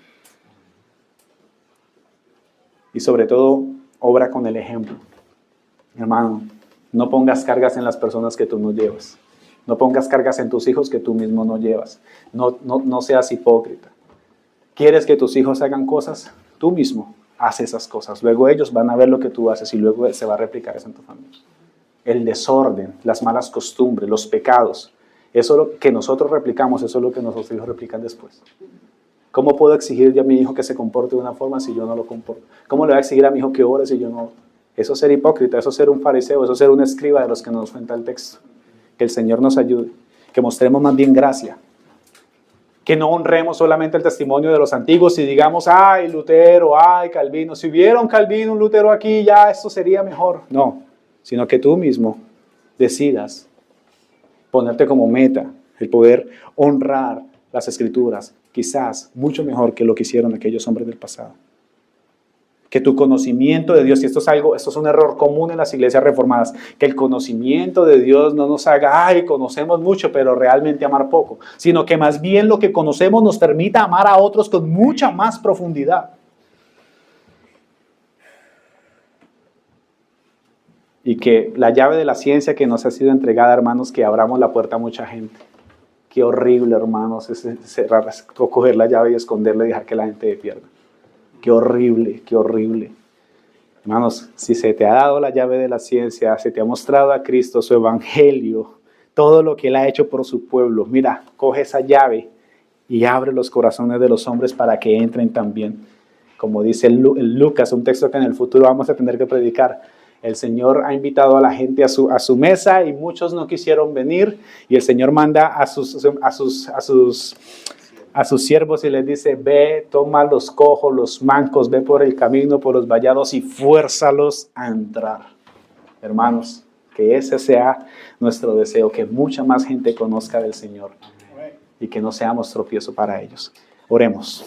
Y sobre todo, obra con el ejemplo. Hermano, no pongas cargas en las personas que tú no llevas. No pongas cargas en tus hijos que tú mismo no llevas. No seas hipócrita. ¿Quieres que tus hijos hagan cosas? Tú mismo haz esas cosas. Luego ellos van a ver lo que tú haces y luego se va a replicar eso en tu familia. El desorden, las malas costumbres, los pecados. Eso es lo que nosotros replicamos, eso es lo que nuestros hijos replican después. ¿Cómo puedo exigir yo a mi hijo que se comporte de una forma si yo no lo comporto? ¿Cómo le voy a exigir a mi hijo que ore si yo no? Eso es ser hipócrita, eso es ser un fariseo, eso es ser un escriba de los que nos cuenta el texto. Que el Señor nos ayude, que mostremos más bien gracia. Que no honremos solamente el testimonio de los antiguos y digamos, ay, Lutero, ay, Calvino. Si hubiera un Calvino, un Lutero aquí, ya esto sería mejor. No, sino que tú mismo decidas ponerte como meta el poder honrar las Escrituras, quizás mucho mejor que lo que hicieron aquellos hombres del pasado. Que tu conocimiento de Dios, y esto es un error común en las iglesias reformadas, que el conocimiento de Dios no nos haga, ay, conocemos mucho, pero realmente amar poco, sino que más bien lo que conocemos nos permita amar a otros con mucha más profundidad. Y que la llave de la ciencia que nos ha sido entregada, hermanos, que abramos la puerta a mucha gente. Qué horrible, hermanos, es cerrar, coger la llave y esconderla y dejar que la gente pierda. Qué horrible, qué horrible. Hermanos, si se te ha dado la llave de la ciencia, se te ha mostrado a Cristo, su evangelio, todo lo que Él ha hecho por su pueblo, mira, coge esa llave y abre los corazones de los hombres para que entren también. Como dice el Lucas, un texto que en el futuro vamos a tener que predicar. El Señor ha invitado a la gente a su mesa y muchos no quisieron venir, y el Señor manda a sus siervos y les dice, ve, toma los cojos, los mancos, ve por el camino, por los vallados y fuérzalos a entrar. Hermanos, que ese sea nuestro deseo, que mucha más gente conozca del Señor y que no seamos tropiezo para ellos. Oremos.